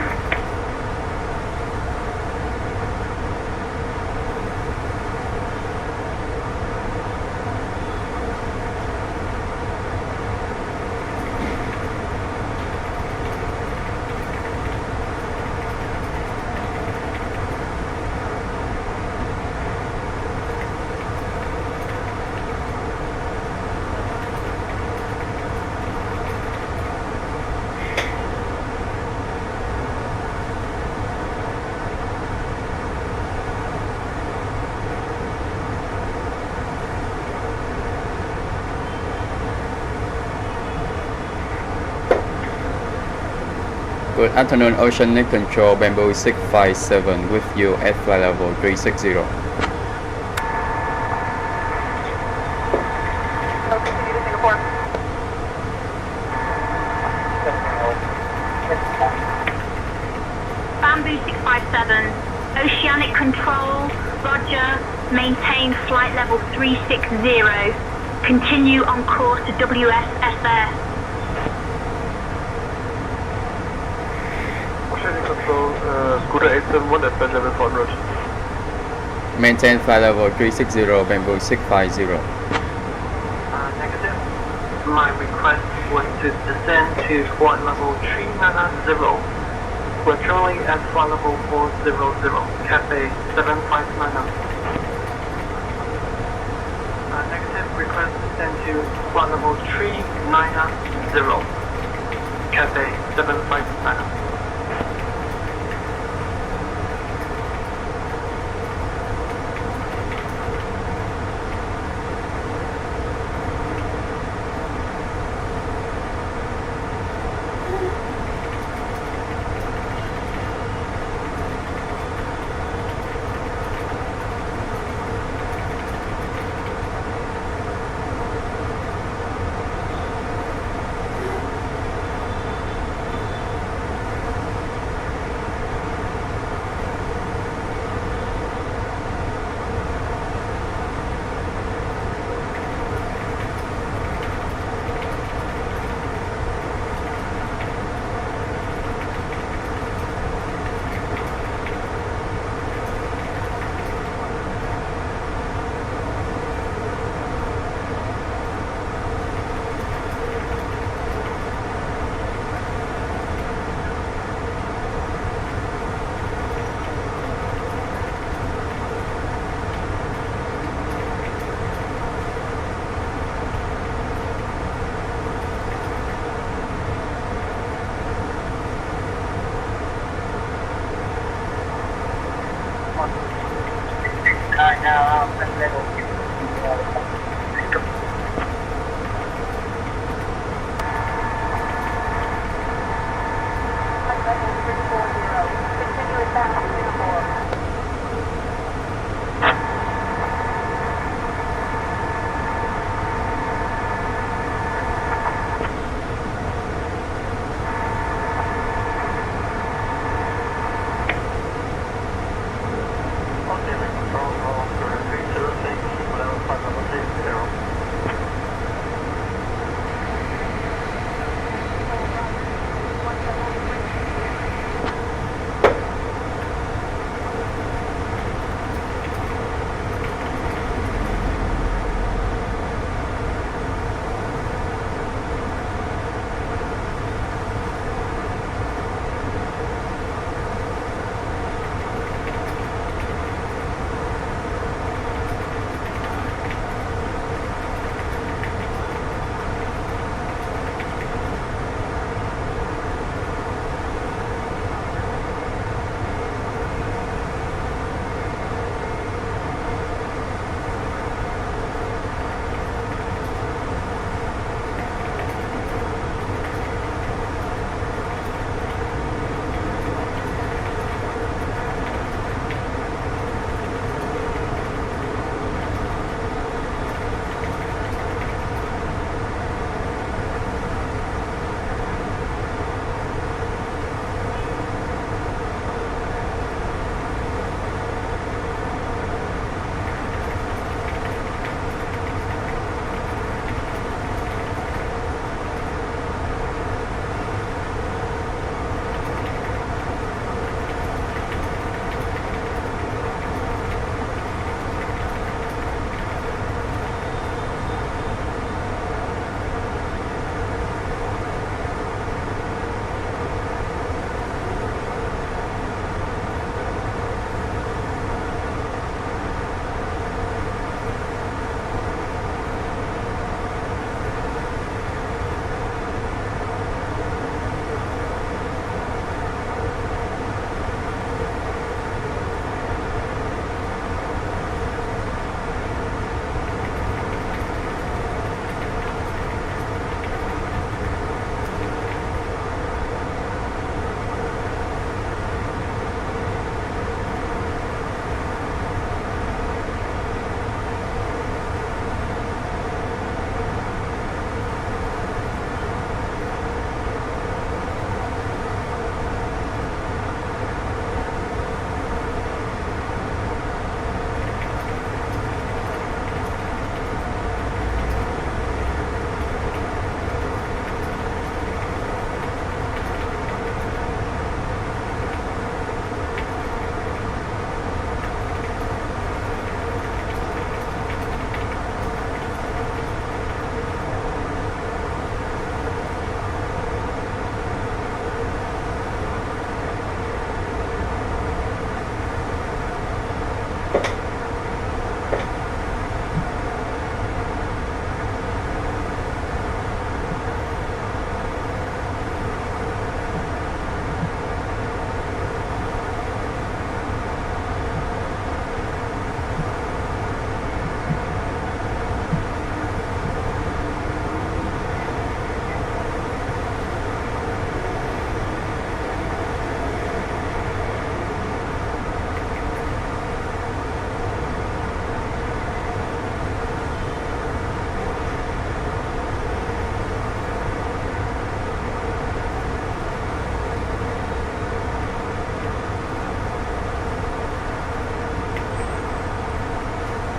Good afternoon, Oceanic Control, Bamboo 657 with you at flight level 360. Continue to Singapore. Oceanic Control, roger. Maintain flight level 360. Continue on course to WSSS. Oceanic Control, Scooter 871 at bed level 400. Maintain flight level 360, Bamboo 650. Negative. My request was to descend to flight level 390. We're currently at flight level 400, Cafe 759. Negative. Request to descend to flight level 390, Cafe 759.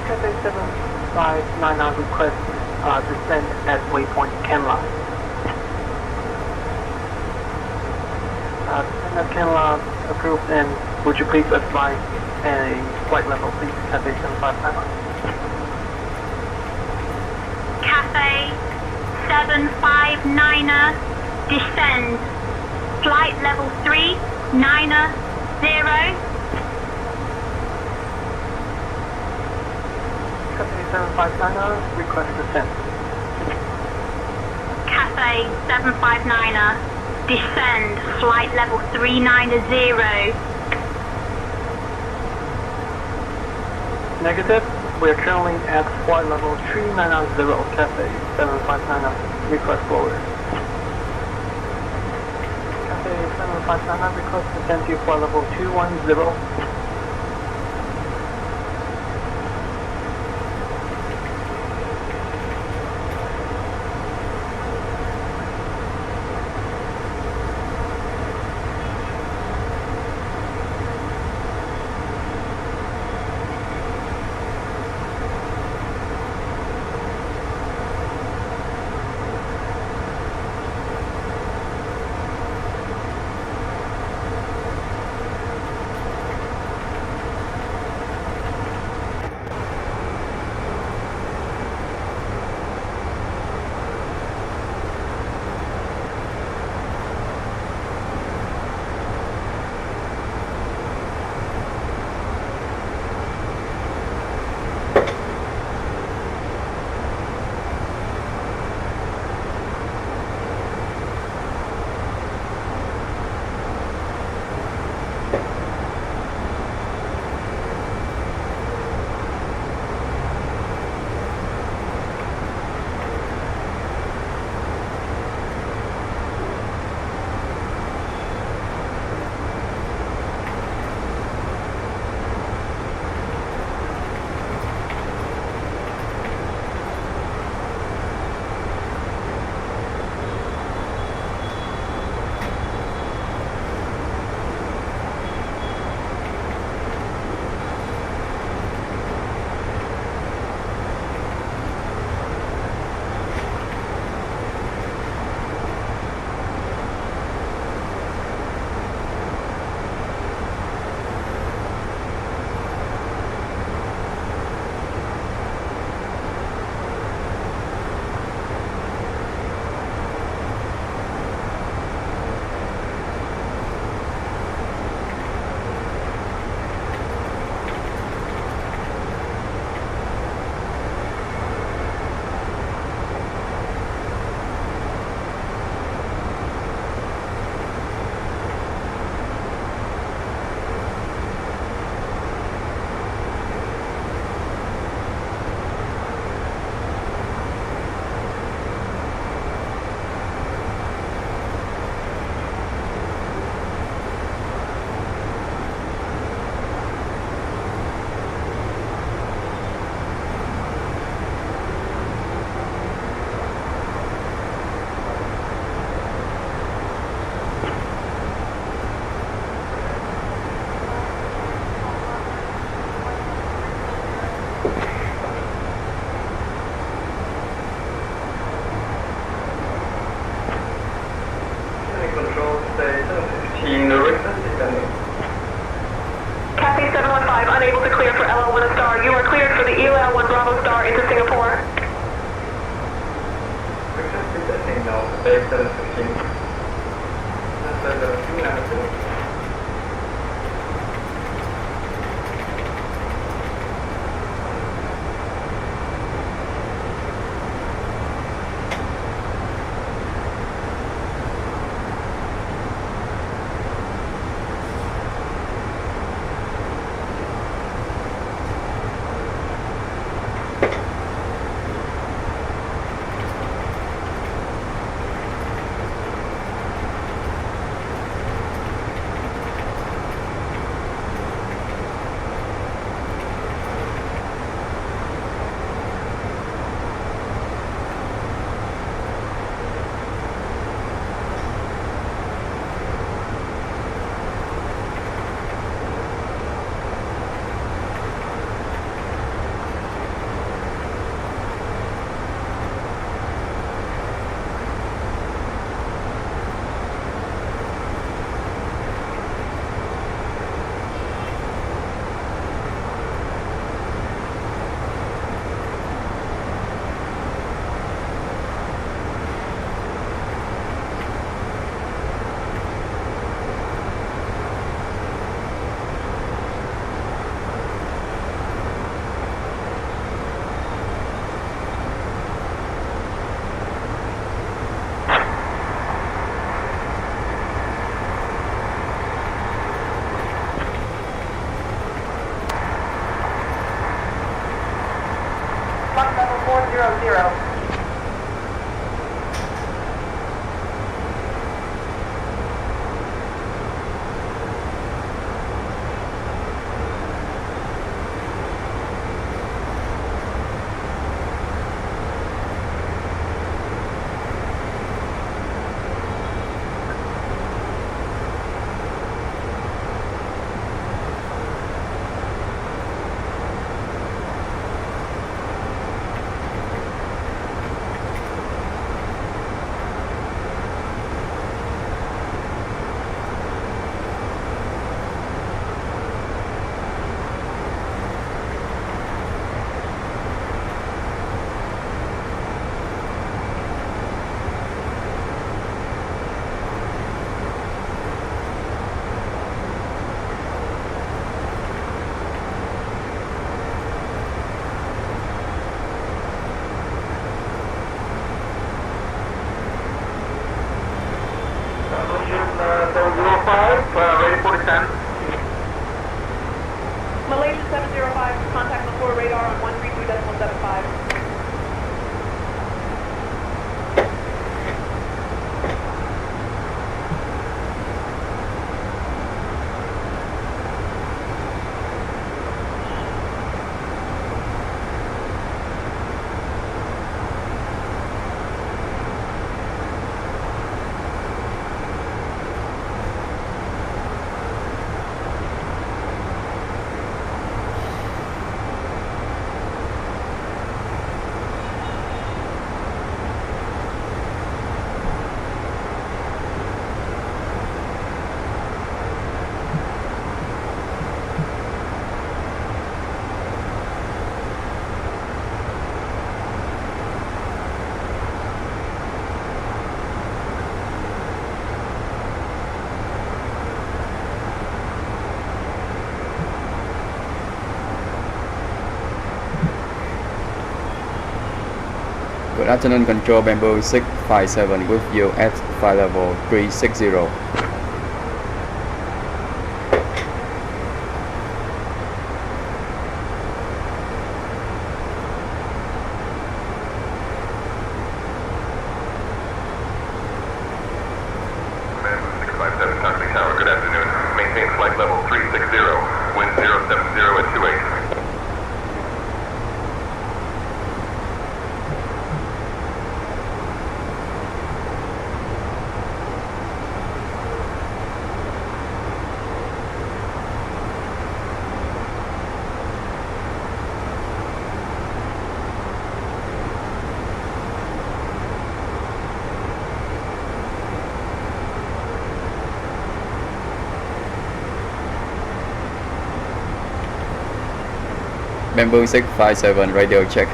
Cathay 759 request descend at waypoint Kenla. Descend at Kenla approved, and would you please advise a flight level, please, Cathay 759? Cathay 759er, descend. Flight level 390. Cathay 759er, request descent. Cathay 759er, descend. Flight level 390. Negative. We are currently at flight level 390, Cathay 759er, request forward. Cathay 759er, request descend to flight level 210. Cathay 715, unable to clear for LL1 star. You are cleared for the ELL1 Bravo star into Singapore. Successfully descending now, Cathay 715. That's the 290. 400. Ready for descent. Malaysia 705, contact before radar on 132.75. Good afternoon, control Bamboo 657 with you at flight level 360. Bamboo 657, Changi Tower, good afternoon. Maintain flight level 360, wind 070 at 28. Bamboo 657 radio check.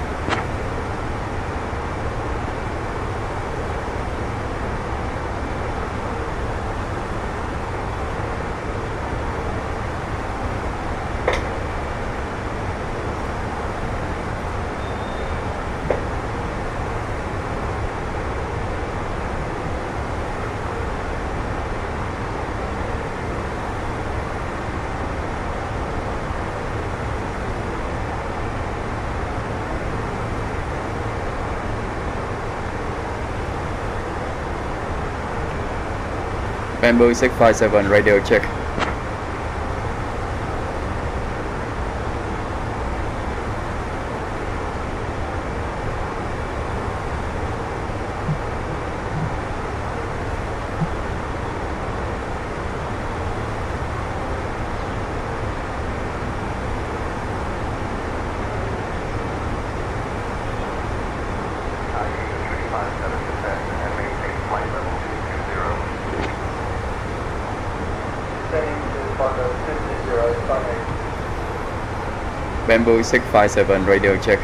Bamboo 657 radio check. Bamboo 657 radio check.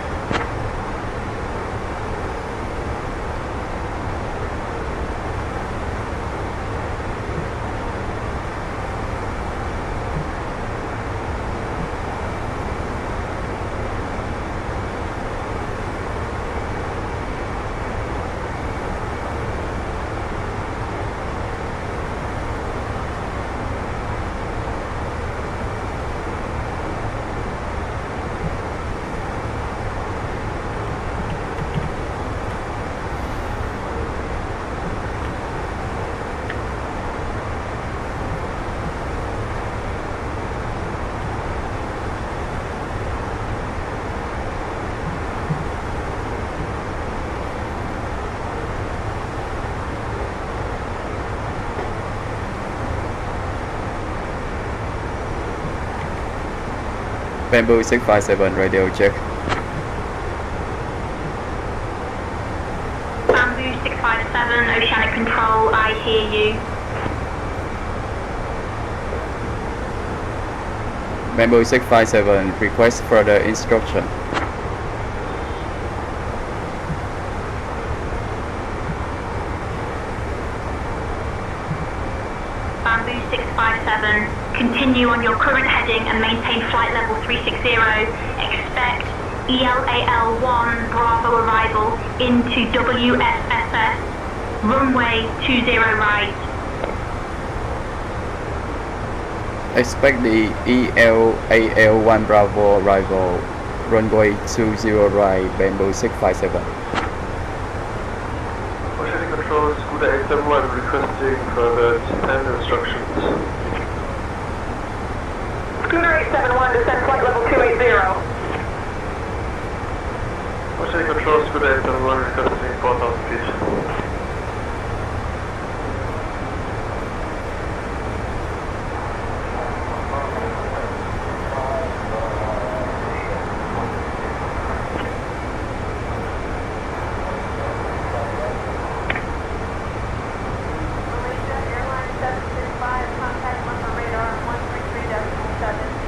Bamboo 657 radio check. Bamboo 657, Oceanic Control, I hear you. Bamboo 657, request further instruction. Bamboo 657, continue on your current heading and maintain flight level 360. Expect ELAL-1 Bravo arrival into WSSS, runway 20 right. Expect the ELAL-1 Bravo arrival, runway 20 right, Bamboo 657. Oceanic Control, Scooter 871 requesting further descent instructions. Scooter 871, descend flight level 280. Oceanic Control, Scooter 871 requesting 4,000 feet. Malaysia Airlines 765, contact on the radar on 133.7.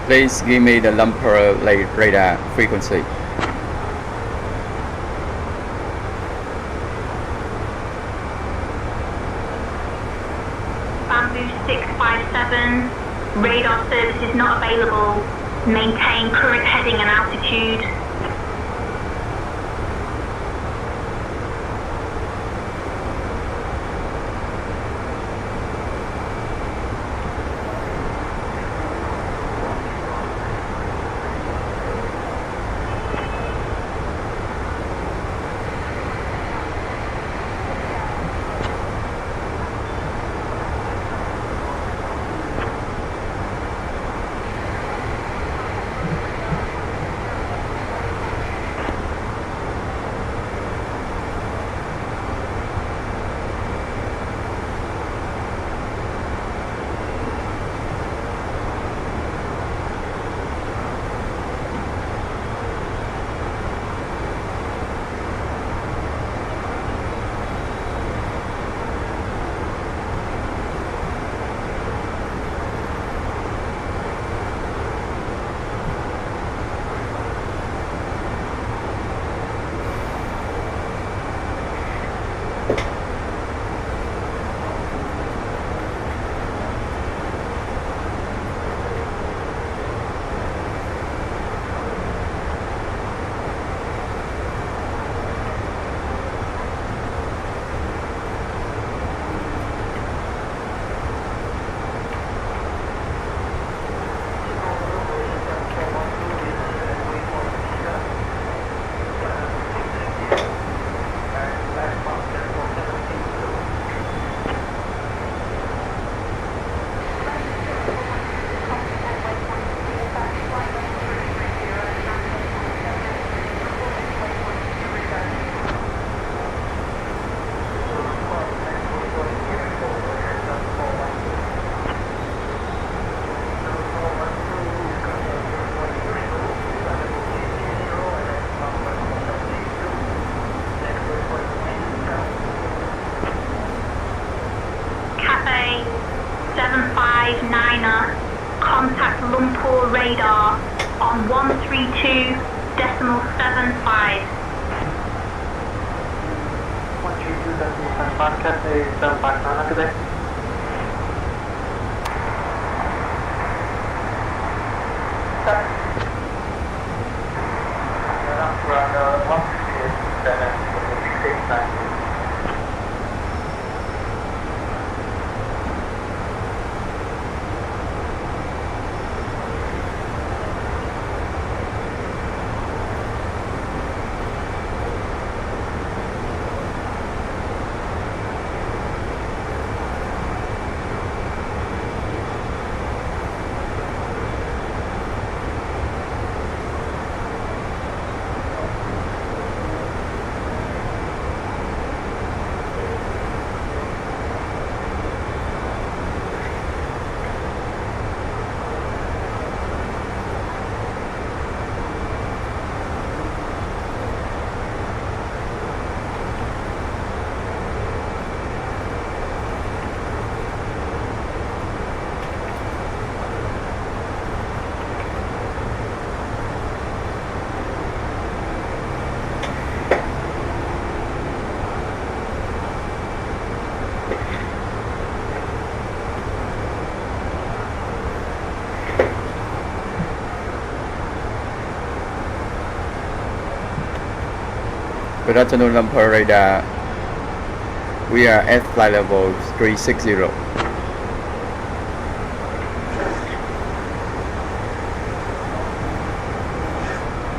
Please give me the lumper radar frequency. Bamboo 657, radar service is not available. Maintain current heading and altitude. Cafe 759er, contact Lumpur radar on 132.75. 132.75, Cafe 759, good day. Good afternoon, Lumper radar. We are at flight level 360.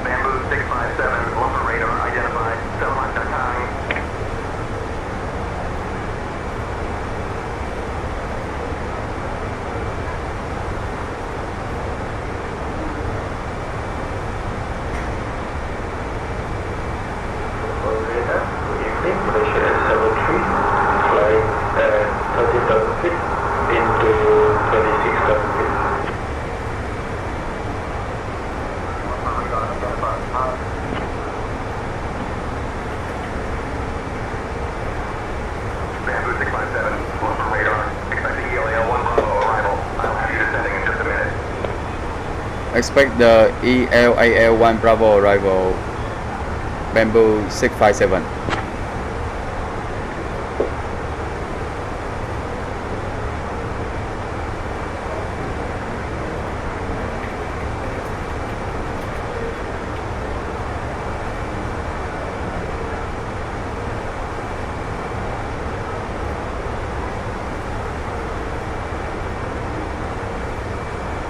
Bamboo 657, lumber radar identified, 7 left on time. Bamboo 657, lumber radar, expecting ELAL 1 Bravo arrival. I'll have you descending in just a minute. Expect the ELAL1 Bravo arrival, Bamboo 657.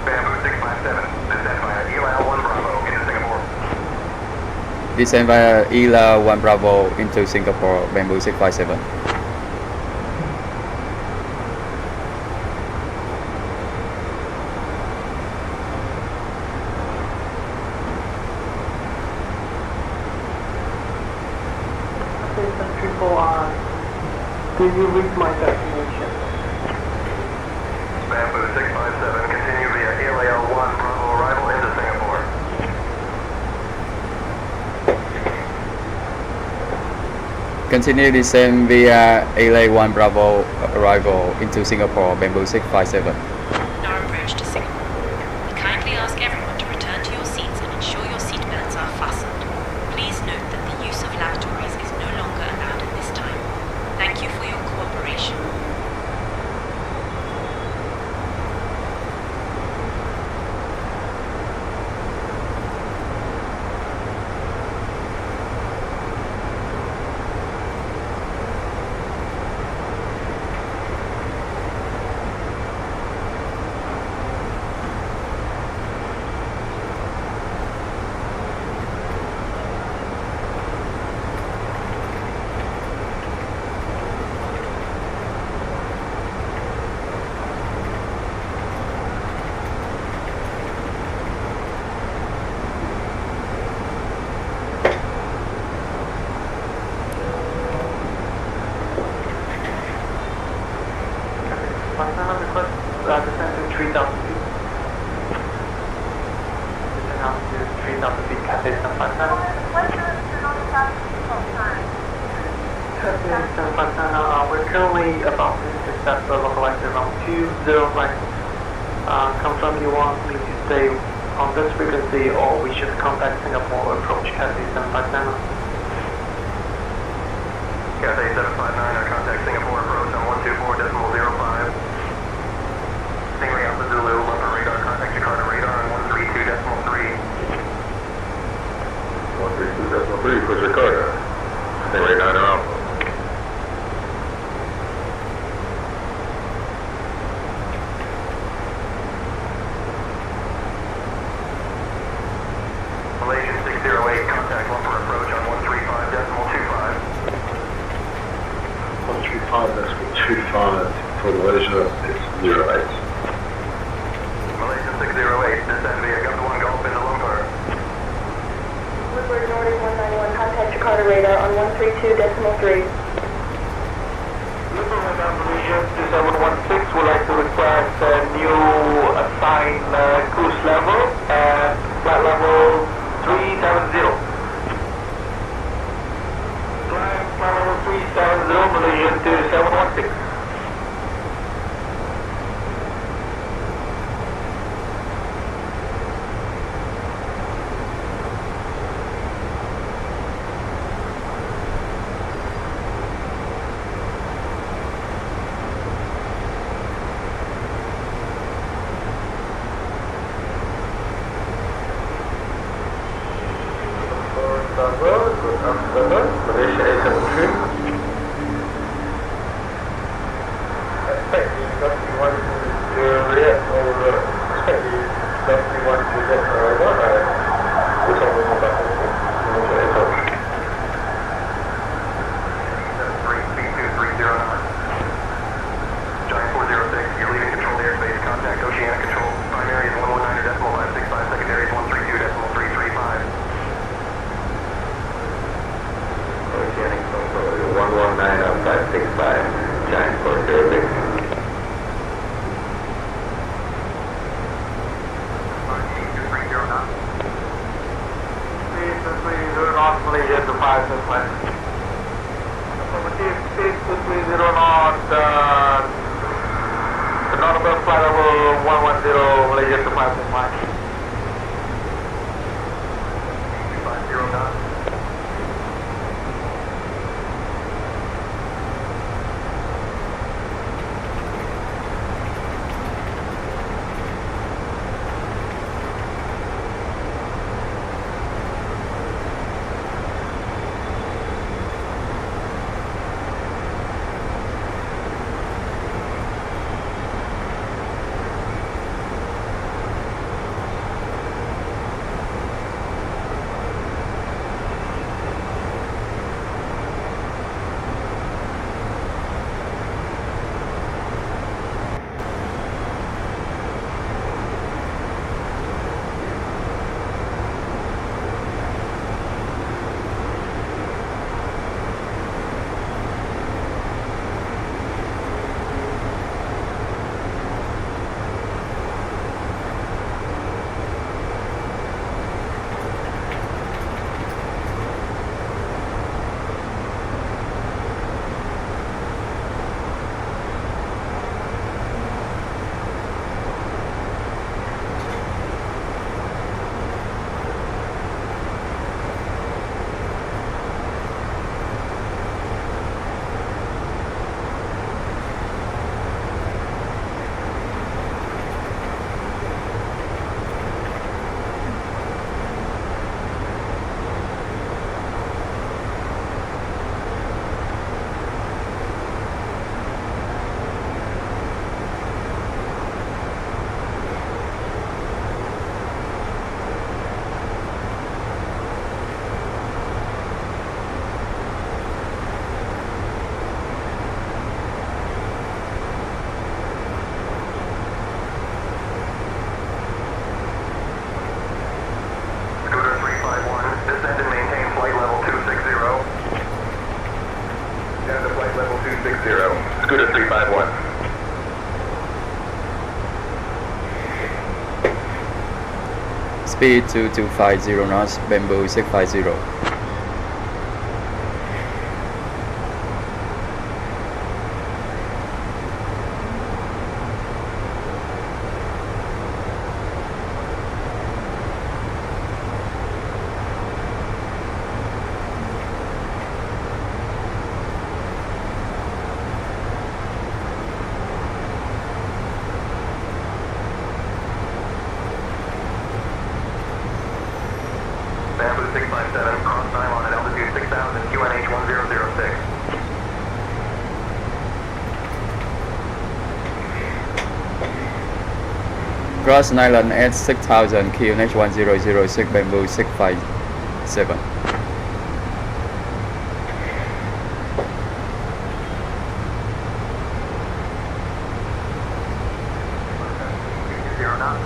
Bamboo 657, descend via ELAL 1 Bravo into Singapore. Descend via ELAL1 Bravo into Singapore, Bamboo 657. Do you reach my destination? Bamboo 657, continue via ELAL 1 Bravo arrival into Singapore. Continue descend via ELAL1 Bravo arrival into Singapore, Bamboo 657. Our approach to Singapore. We kindly ask everyone to return to your seats and ensure your seatbelts are fastened. Please note that the use of lavatories is no longer allowed at this time. Thank you for your cooperation. Descend to 3,000 feet. Descend altitude 3,000 feet, Cathay San Francisco. Cathay San Francisco, we're currently about to intercept the localized around 20 right. Confirm you want me to stay on this frequency or we should contact Singapore, approach Cathay San Francisco. Cathay 759, our contact Singapore approach on 124.05. Stingray Alpha Zulu, Lumber Radar, contact Jakarta Radar on 132.3. 132.3 for Jakarta. Stingray 9 Alpha. Malaysian 608, contact Lumber approach on 135.25. 135.25 for Malaysia 608. Malaysian 608, descend via Gum 1 Gulf into Lumpur. Woodward Nordic 191, contact Jakarta Radar on 132.3. Malaysia 2716 would like to request a new assigned cruise level at flight level 370. Flight level 370, Malaysian 2716. Malaysia 873. Expect the W1 to react over. Expect the W1 to get over. We're talking about Malaysia 873. 73, Giant 406, you're leaving controlled airspace, contact Oceanic Control. Primary is 119.565, secondary is 132.335. Oceanic Control 119.565, Giant 406. Malaysia to 5 Affirmative, 620 knot, the notable flight level 110, Malaysia to 5 Speed 2250 knots, Bamboo 650. Bamboo 657, cross Nylon at altitude 6000, QNH 1006. Cross Nylon at 6000, QNH 1006, Bamboo 657. Zero knots.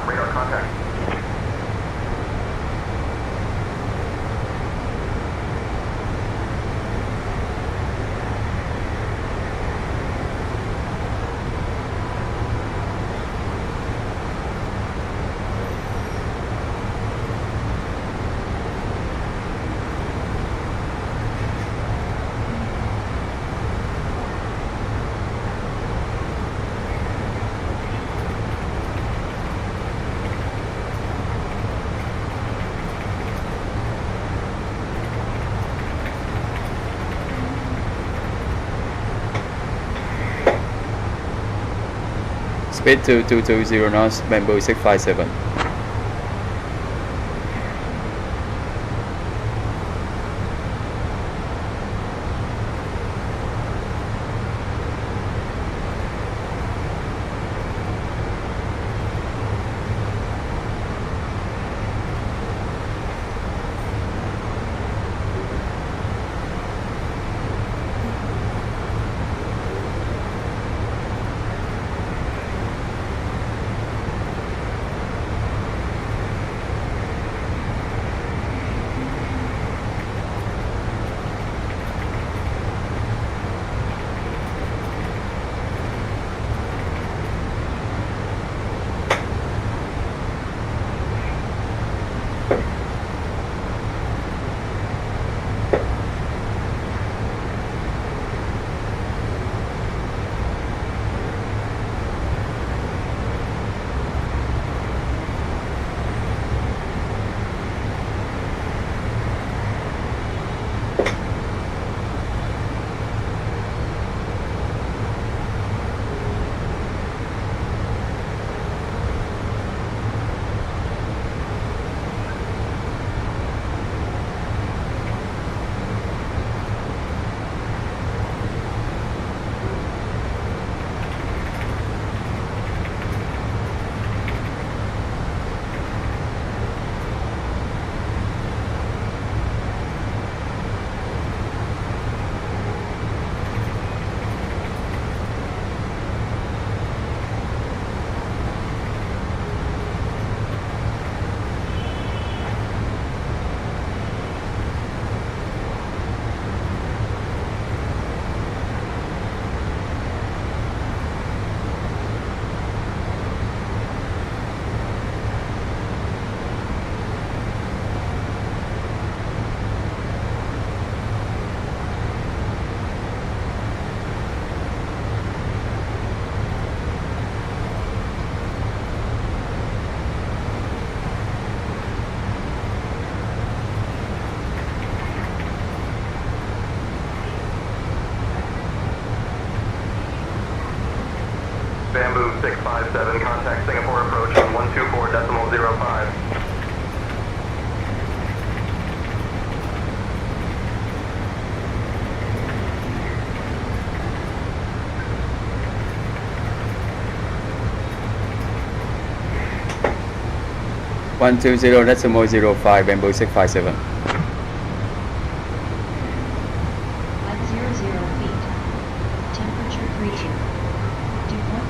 Radar contact. Speed 2220 knots, Bamboo 657. Bamboo 657, contact Singapore approach on 124.05. 120.05 Bamboo 657. At 00 feet. Temperature 32. Dew point.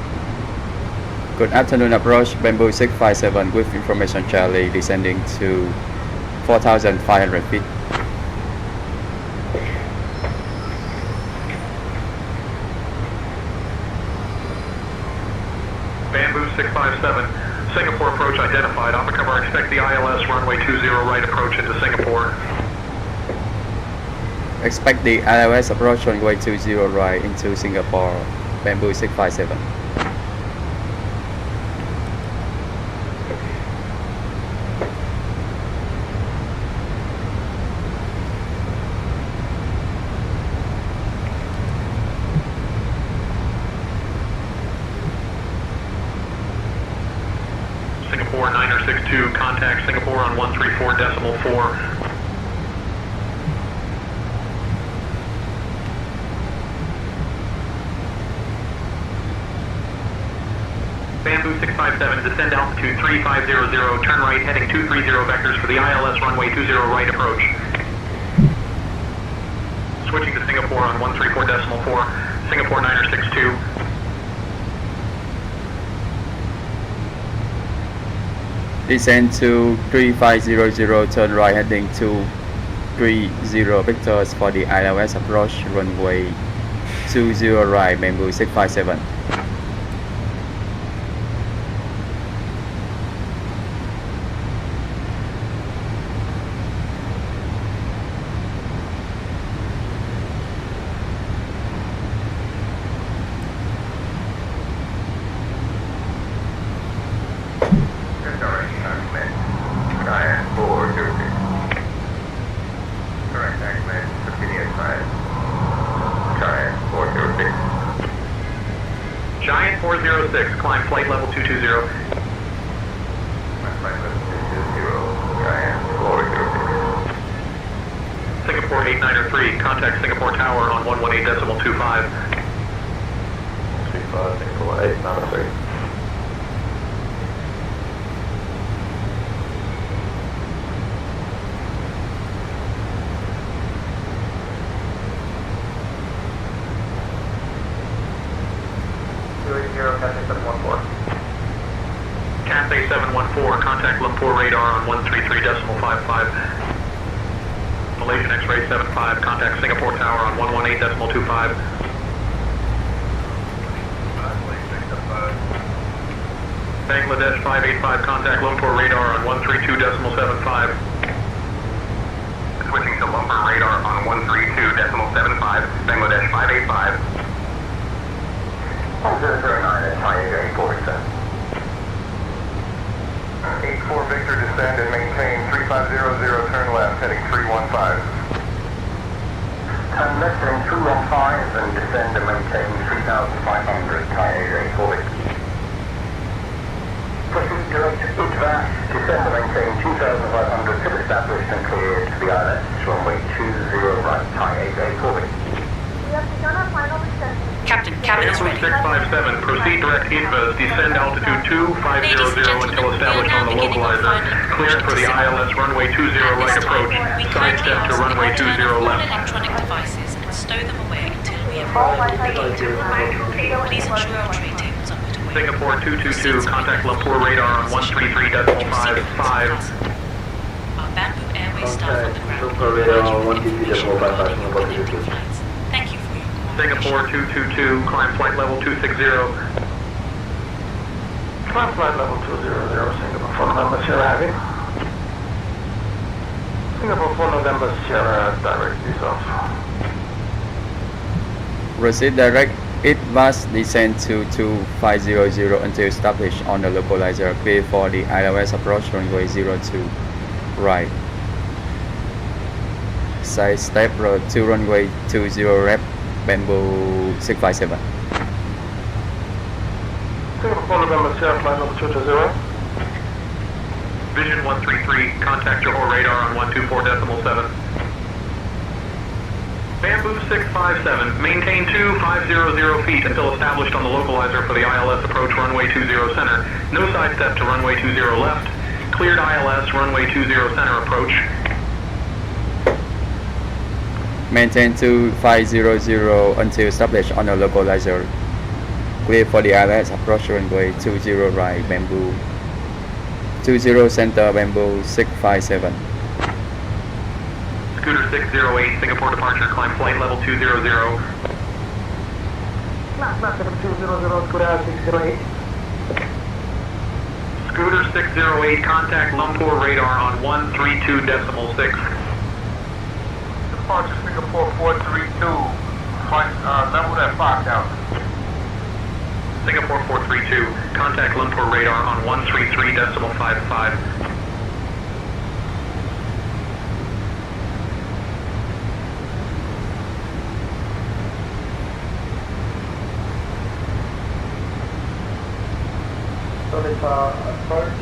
Good afternoon, approach Bamboo 657 with information Charlie descending to 4,500 feet. Bamboo 657, Singapore approach identified. Upper cover, expect the ILS runway 20 right approach into Singapore. Expect the ILS approach runway 20 right into Singapore. Bamboo 657. Singapore 9062, contact Singapore on 134.4. Bamboo 657, descend altitude 3500, turn right heading 230 vectors for the ILS runway 20 right approach. Switching to Singapore on 134.4, Singapore 9062. Descend to 3500, turn right heading to 30 vectors for the ILS approach runway 20 right, Bamboo 657. Giant 406, climb flight level 220. Singapore 8903, contact Singapore Tower on 118.25. 35, Singapore 8903. Cathay 714, contact Lumpur radar on 133.55. Malaysian X-ray 75, contact Singapore Tower on 118.25. Bangladesh 585, contact Lumpur radar on 132.75. Switching to Lumpur radar on 132.75, Bangladesh 585. 1009 at Changi, 84 Victor. 84 Victor, descend and maintain 3500, turn left, heading 315. Turn left heading 315 and descend and maintain 3500, Changi, 84 Victor. Proceed direct ITVA, descend and maintain 2500 till established and cleared to the ILS, runway 20 right, Changi, 84 Victor. We have begun our final descent. Captain, cabin is ready. 657, proceed direct ITVAs, descend altitude 2500 until established on the localizer. Cleared for the ILS runway 20 right approach. Sidestep to runway 20 left. Electronic devices and stow them away until we have arrived at the gate. Please ensure your tray tables are put away. Singapore 222, contact Lumpur radar on 133.55. Our Bamboo Airways staff on the ground Lumpur radar on 133.55, connecting flights. Thank you for your Singapore 222, climb flight level 260. Climb flight level 200, Singapore 4 November Sierra Heavy. Singapore 4 November Sierra, direct ease off. Proceed direct ITVAS, descend to 2500 until established on the localizer. Clear for the ILS approach runway 02 right. Side step road to runway 20 rep, Bamboo 657. Singapore 4 November Sierra, flight level 220. Vision 133, contact Johor radar on 124.7. Bamboo 657, maintain 2500 feet until established on the localizer for the ILS approach runway 20 center. No sidestep to runway 20 left. Cleared ILS, runway 20 center approach. Maintain 2500 until established on a localizer. Clear for the ILS, approach runway 20 right, bamboo 20 center, bamboo 657. Scooter 608, Singapore departure, climb flight level 200. Flight level 200, Scooter 608. Scooter 608, contact Lumpur radar on 132.6. Departure Singapore 432. Level at 5,000. Singapore 432, contact Lumpur radar on 133.55. So this approach,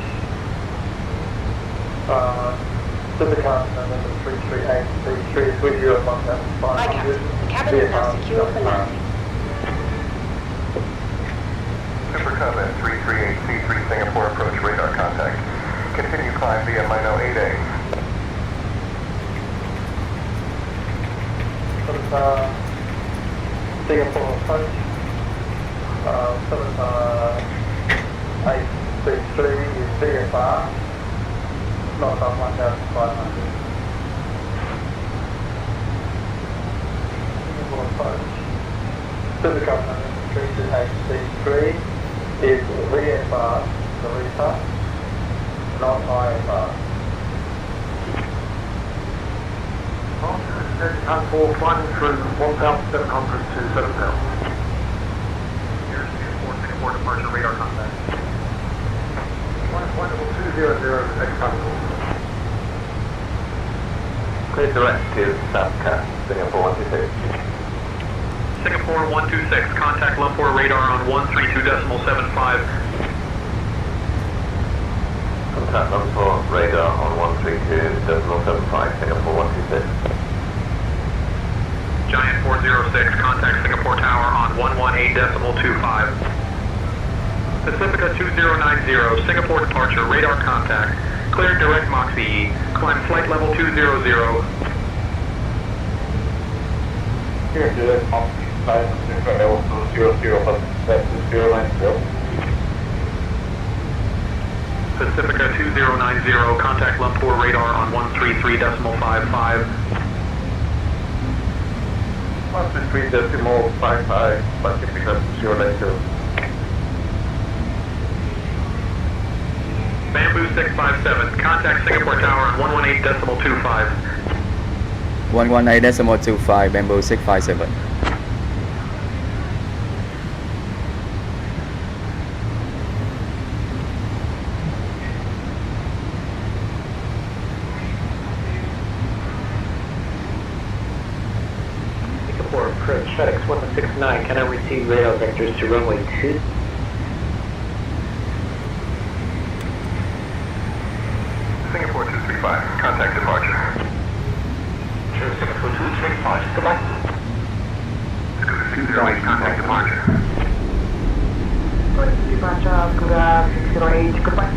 Supercar number 33833 is with you at 1,500. The cabin is now secure for landing. Supercar 338C3 Singapore approach radar contact. Continue climb via Mino 8A. Singapore approach, Supercar 833 is VFR, not on 1,500. Singapore approach, Supercar number 328C3 is VFR, Marita, not IFR. For flying through 1,700 to 7,000. Here's Singapore departure radar contact. Flight level 200 ex-control. Clear direct to South Singapore 126. Singapore 126, contact Lumpur radar on 132.75. Contact Lumpur radar on 132.75, Singapore 126. Giant 406, contact Singapore Tower on 118.25. Pacifica 2090, Singapore departure, radar contact. Cleared direct Moxie, climb flight level 200. Here, direct Moxie, climb level 200, that's 090. Pacifica 2090, contact Lumpur radar on 133.55. 133.55, Pacifica 090. Bamboo 657, contact Singapore Tower on 118.25. 118.25, bamboo 657. Singapore approach, FedEx 169, can I receive radar vectors to runway 2? Singapore 235, contact departure. Sure, Singapore 235, goodbye. Scooter 208, contact departure. Departure, Scooter 608, goodbye.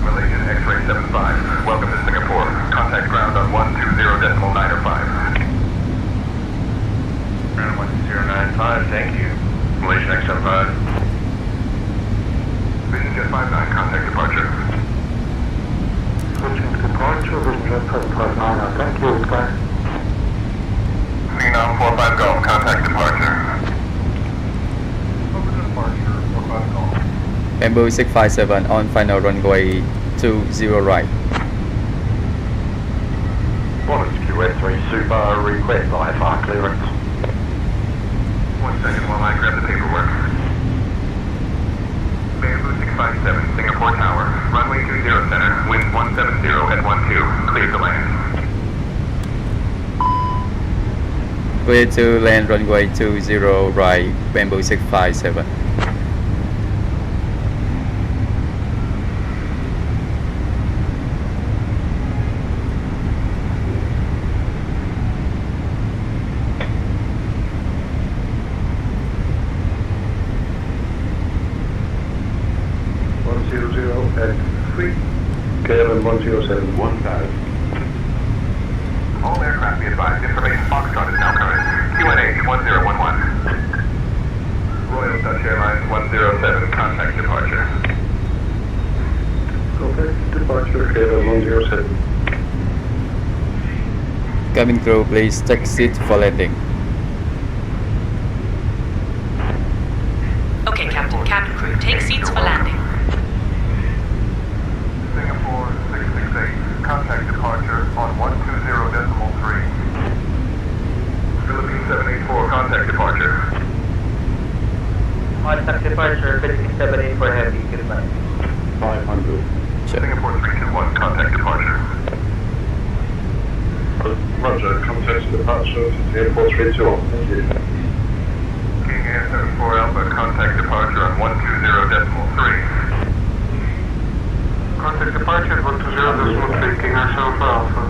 Malaysian X-ray 75, welcome to Singapore. Contact ground on 120.905. Ground 1095, thank you. Malaysian X-75. Vision Jet 59, contact departure. Switching to departure, Vision Jet 59, thank you, goodbye. Phenom 45 Golf, contact departure. Over to departure, 45 Golf. Bamboo 657 on final runway 20 right. Bonus QS3 Super, request IFR clearance. 1 second while I grab the paperwork. Bamboo 657, Singapore Tower, runway 20 center, wind 170 at 12, clear to land. Clear to land runway 20 right, bamboo 657. at 3, KLM 107. 1000. All aircraft be advised, information Foxtrot is now current. QNH 1011. Royal Dutch Airlines 107, contact departure. Contact departure, KLM 107. Cabin crew, please take seat for landing. Okay, Captain. Cabin crew, take seats for landing. Singapore 668, contact departure on 120.3. Philippines 784, contact departure. Contact departure, Philippines 78 for heavy, goodbye. 500. Singapore 321, contact departure. Roger, contact departure to airport 321. Thank you. King Air 74 Alpha, contact departure on 120.3. Contact departure 120.3, King Air 74 Alpha.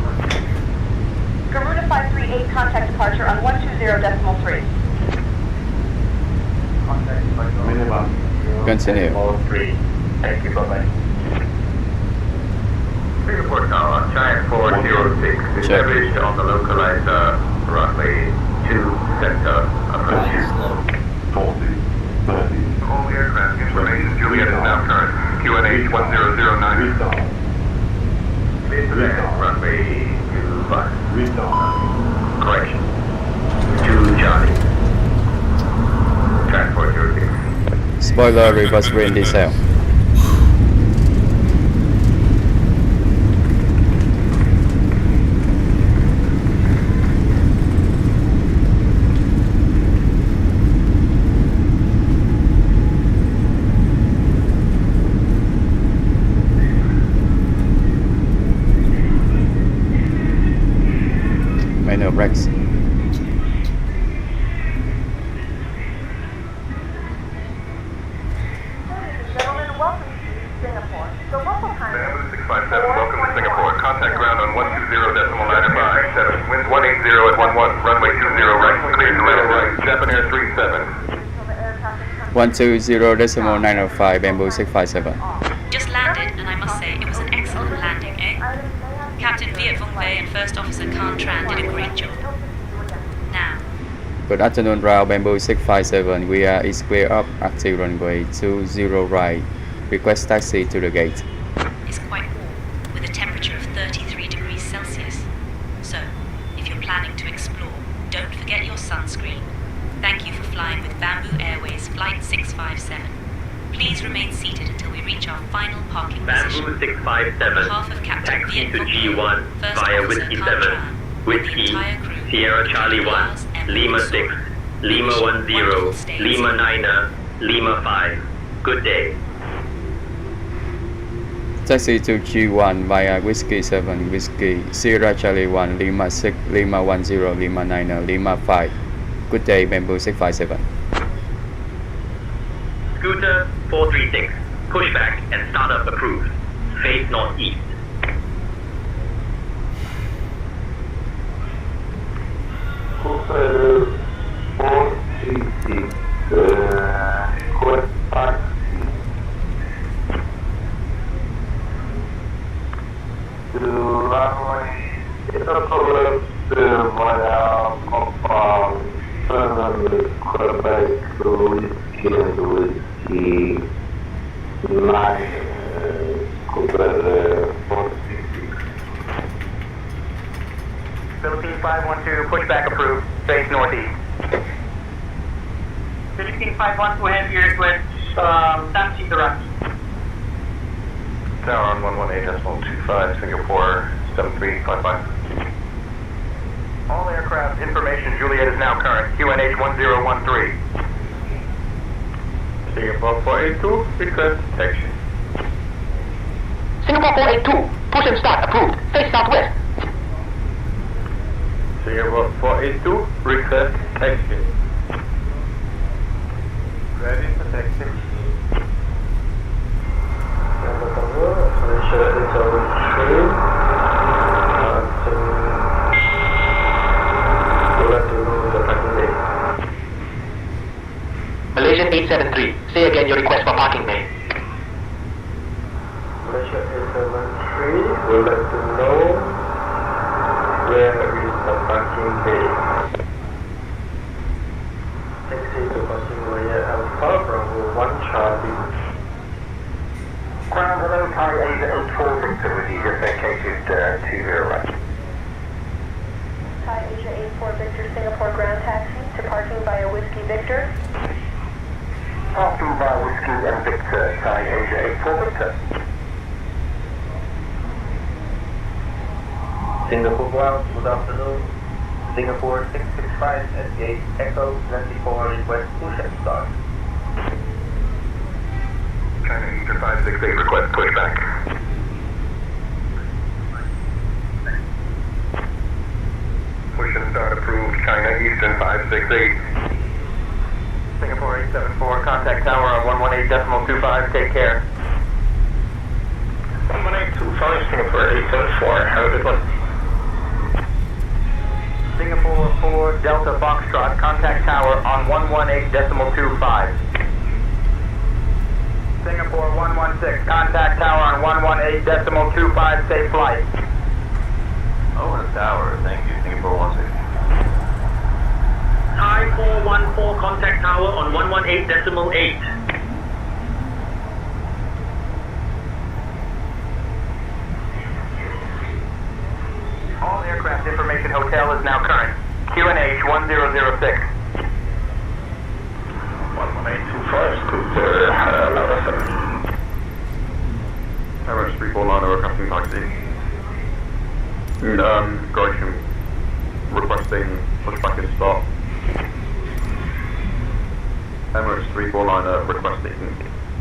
Garuda 538, contact departure on 120.3. Minimum. Continue. 3. Thank you, bye-bye. Singapore Tower, Giant 406, established on the localized runway 2 sector approach. 40. 30. All aircraft information, Juliet is now current. QNH 1009. Mid-land, runway 25. Correction. 2 Charlie. Transport 06. Spoiler, reverse wind diesel. Manual brakes. Gentlemen, welcome to Singapore. The local time Bamboo 657, welcome to Singapore. Contact ground on 120.957. Winds 180 at 11. Runway 20 right. Clear to left right. Japan Air 37. 120.905, Bamboo 657. Just landed, and I must say, it was an excellent landing, eh? Captain Viet Vong Vei and First Officer Khan Tran did a great job. Now, Good afternoon, Route Bamboo 657. We are square up, active runway 20 right. Request taxi to the gate. it's quite warm, with a temperature of 33 degrees Celsius. So, if you're planning to explore, don't forget your sunscreen. Thank you for flying with Bamboo Airways Flight 657. Please remain seated until we reach our final parking position. Bamboo 657, On behalf of Captain taxi Viet to Vong Vei, G1 First via Officer Whiskey Khan 7, Tran, and the Whiskey, entire crew, Sierra Charlie 1, Lars and Lima Luke 6, Lima 10, Lima 9, Lima 5. Good day. Taxi to G1 via Whiskey 7, Whiskey, Sierra Charlie 1, Lima 6, Lima 10, Lima 9, Lima 5. Good day, Bamboo 657. Scooter 436, pushback and startup approved. Face northeast. Scooter 436, request taxi to runway 07 via compound 7 Quebec to Whiskey and Whiskey 9, Scooter 436. Philippines 512, pushback approved. Face northeast. Philippines 512, heavy request, taxi to Rocky. Tower on 118.25, Singapore 7355. All aircraft information, Juliet is now current. QNH 1013. Singapore 482, request taxi. Singapore 482, push and start approved. Face southwest. Singapore 482, request taxi. Ready for taxi. Malaysian 873, say again your request for parking bay. Malaysia 873 will let them know where is the parking bay. Taxi to parking via Alpha Bravo 1 Charlie. Ground hello, Thai Asia 84 Victor with you, just vacated 20 right. Thai Asia 84 Victor Singapore ground taxi to parking via Whiskey Victor. Parking via Whiskey and Victor, Thai Asia 84 Victor. Singapore ground, good afternoon. Singapore 665 at gate Echo 24 request push and start. China Eastern 568 request pushback. Push and start approved, China Eastern 568. Singapore 874, contact tower on 118.25, take care. 11825, Singapore 874, have a good one. Singapore 4, Delta Foxtrot, contact tower on 118.25. Singapore 116, contact tower on 118.25, safe flight. Over the tower, thank you, Singapore 16. Thai 414, contact tower on 118.8. All aircraft information hotel is now current. QNH 1006. 11825, Scooter, Emirates 349, aircraft in taxi. Correction, requesting pushback and start. Emirates 349, requesting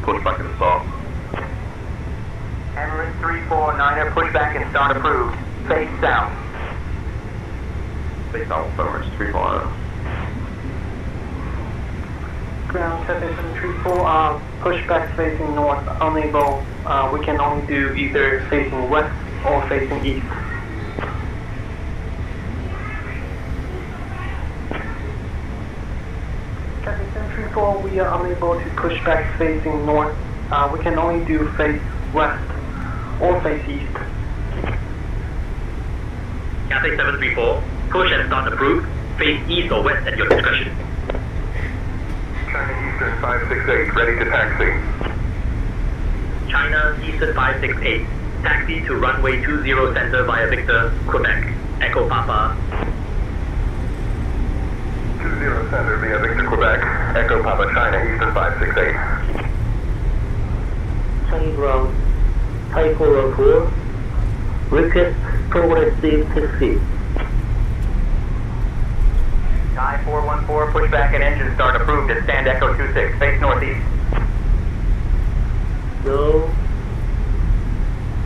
pushback and start. Emirates 349er, pushback and start approved. Face south. Face south, Emirates 349. Ground 7734, pushback facing north, unable. We can only do either facing west or facing east. Traffic 734, we are unable to push back facing north. We can only do face west or face east. Cathay 734, push and start approved. Face east or west at your discretion. China Eastern 568, ready to taxi. China Eastern 568, taxi to runway 20 center via Victor, Quebec, Echo Papa. 20 center via Victor, Quebec, Echo Papa, China Eastern 568. Changi ground, Thai 404, request progressive taxi. Thai 414, pushback and engine start approved at stand Echo 26, face northeast. No.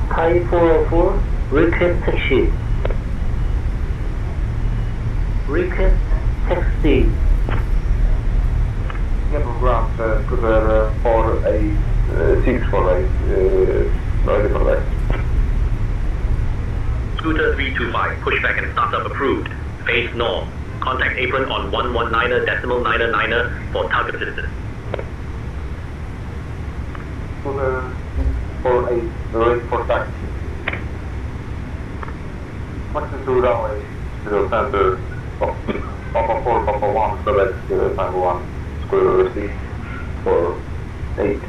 Thai 404, request taxi. Request taxi. Singapore ground, Scooter 648, ready for that. Scooter 325, pushback and startup approved. Face north. Contact apron on 119.99 for tug assistance. Scooter 48, ready for taxi. Maximum to runway 0 center, Papa 4, Papa 1, select Tango 1, Scooter receive for 8.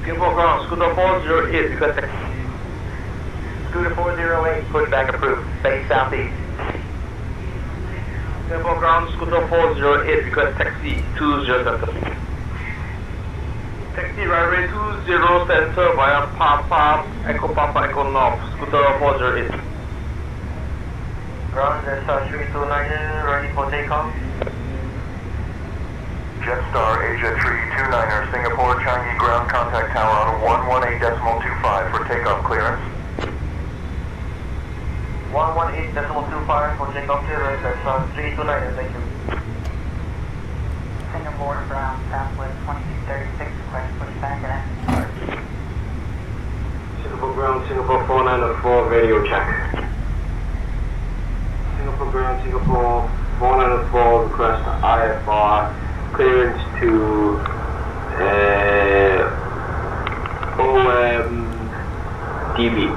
Singapore ground, Scooter 408, request taxi. Scooter 408, pushback approved, face southeast. Singapore ground, Scooter 408, request taxi 20 center. Taxi runway 20 center via Papa, Echo Papa, Echo North, Scooter 408. Ground Jetstar 329er, ready for takeoff. Jetstar Asia 329er, Singapore Changi ground contact tower on 118.25 for takeoff clearance. 118.25 for takeoff clearance, Jetstar 329er, thank you. Singapore ground, Southwest 2236, request pushback and engine start. Singapore ground, Singapore 494, radio check. Singapore ground, Singapore 494, request IFR clearance to DB.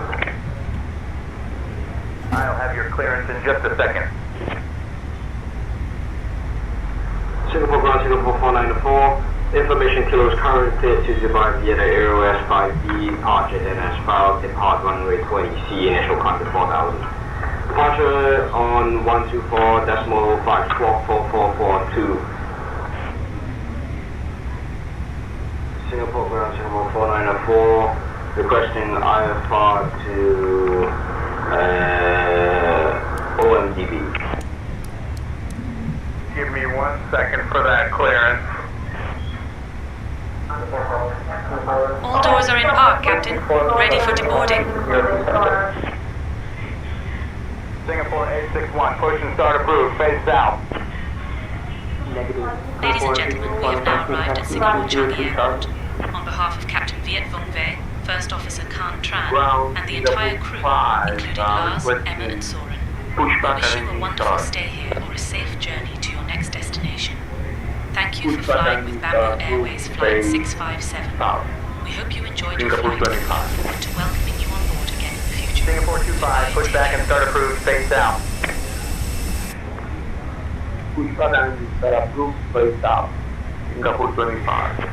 I'll have your clearance in just a second. Singapore ground, Singapore 494. Information kilos current clear to Dubai via the Aero S5B, departure and as filed, depart runway 20C, initial contact 4000. Departure on 124.54442. Singapore ground, Singapore 494, requesting IFR to OMDB. Give me 1 second for that clearance. All doors are in park, Captain. Ready for deboarding. Singapore 861, push and start approved, face south. Ladies and gentlemen, we have now arrived at Singapore Changi Airport. On behalf of Captain Viet Vong Ve, First Officer Khan Tran, and the entire crew, including Lars, Emma and Soren, we wish you a wonderful stay here or a safe journey to your next destination. Thank you for flying with Bamboo Airways Flight 657. We hope you enjoyed your flight and look to welcoming you on board again in the future. Singapore 25, push back and start approved, face south. Push back and start approved, face south. Singapore 25.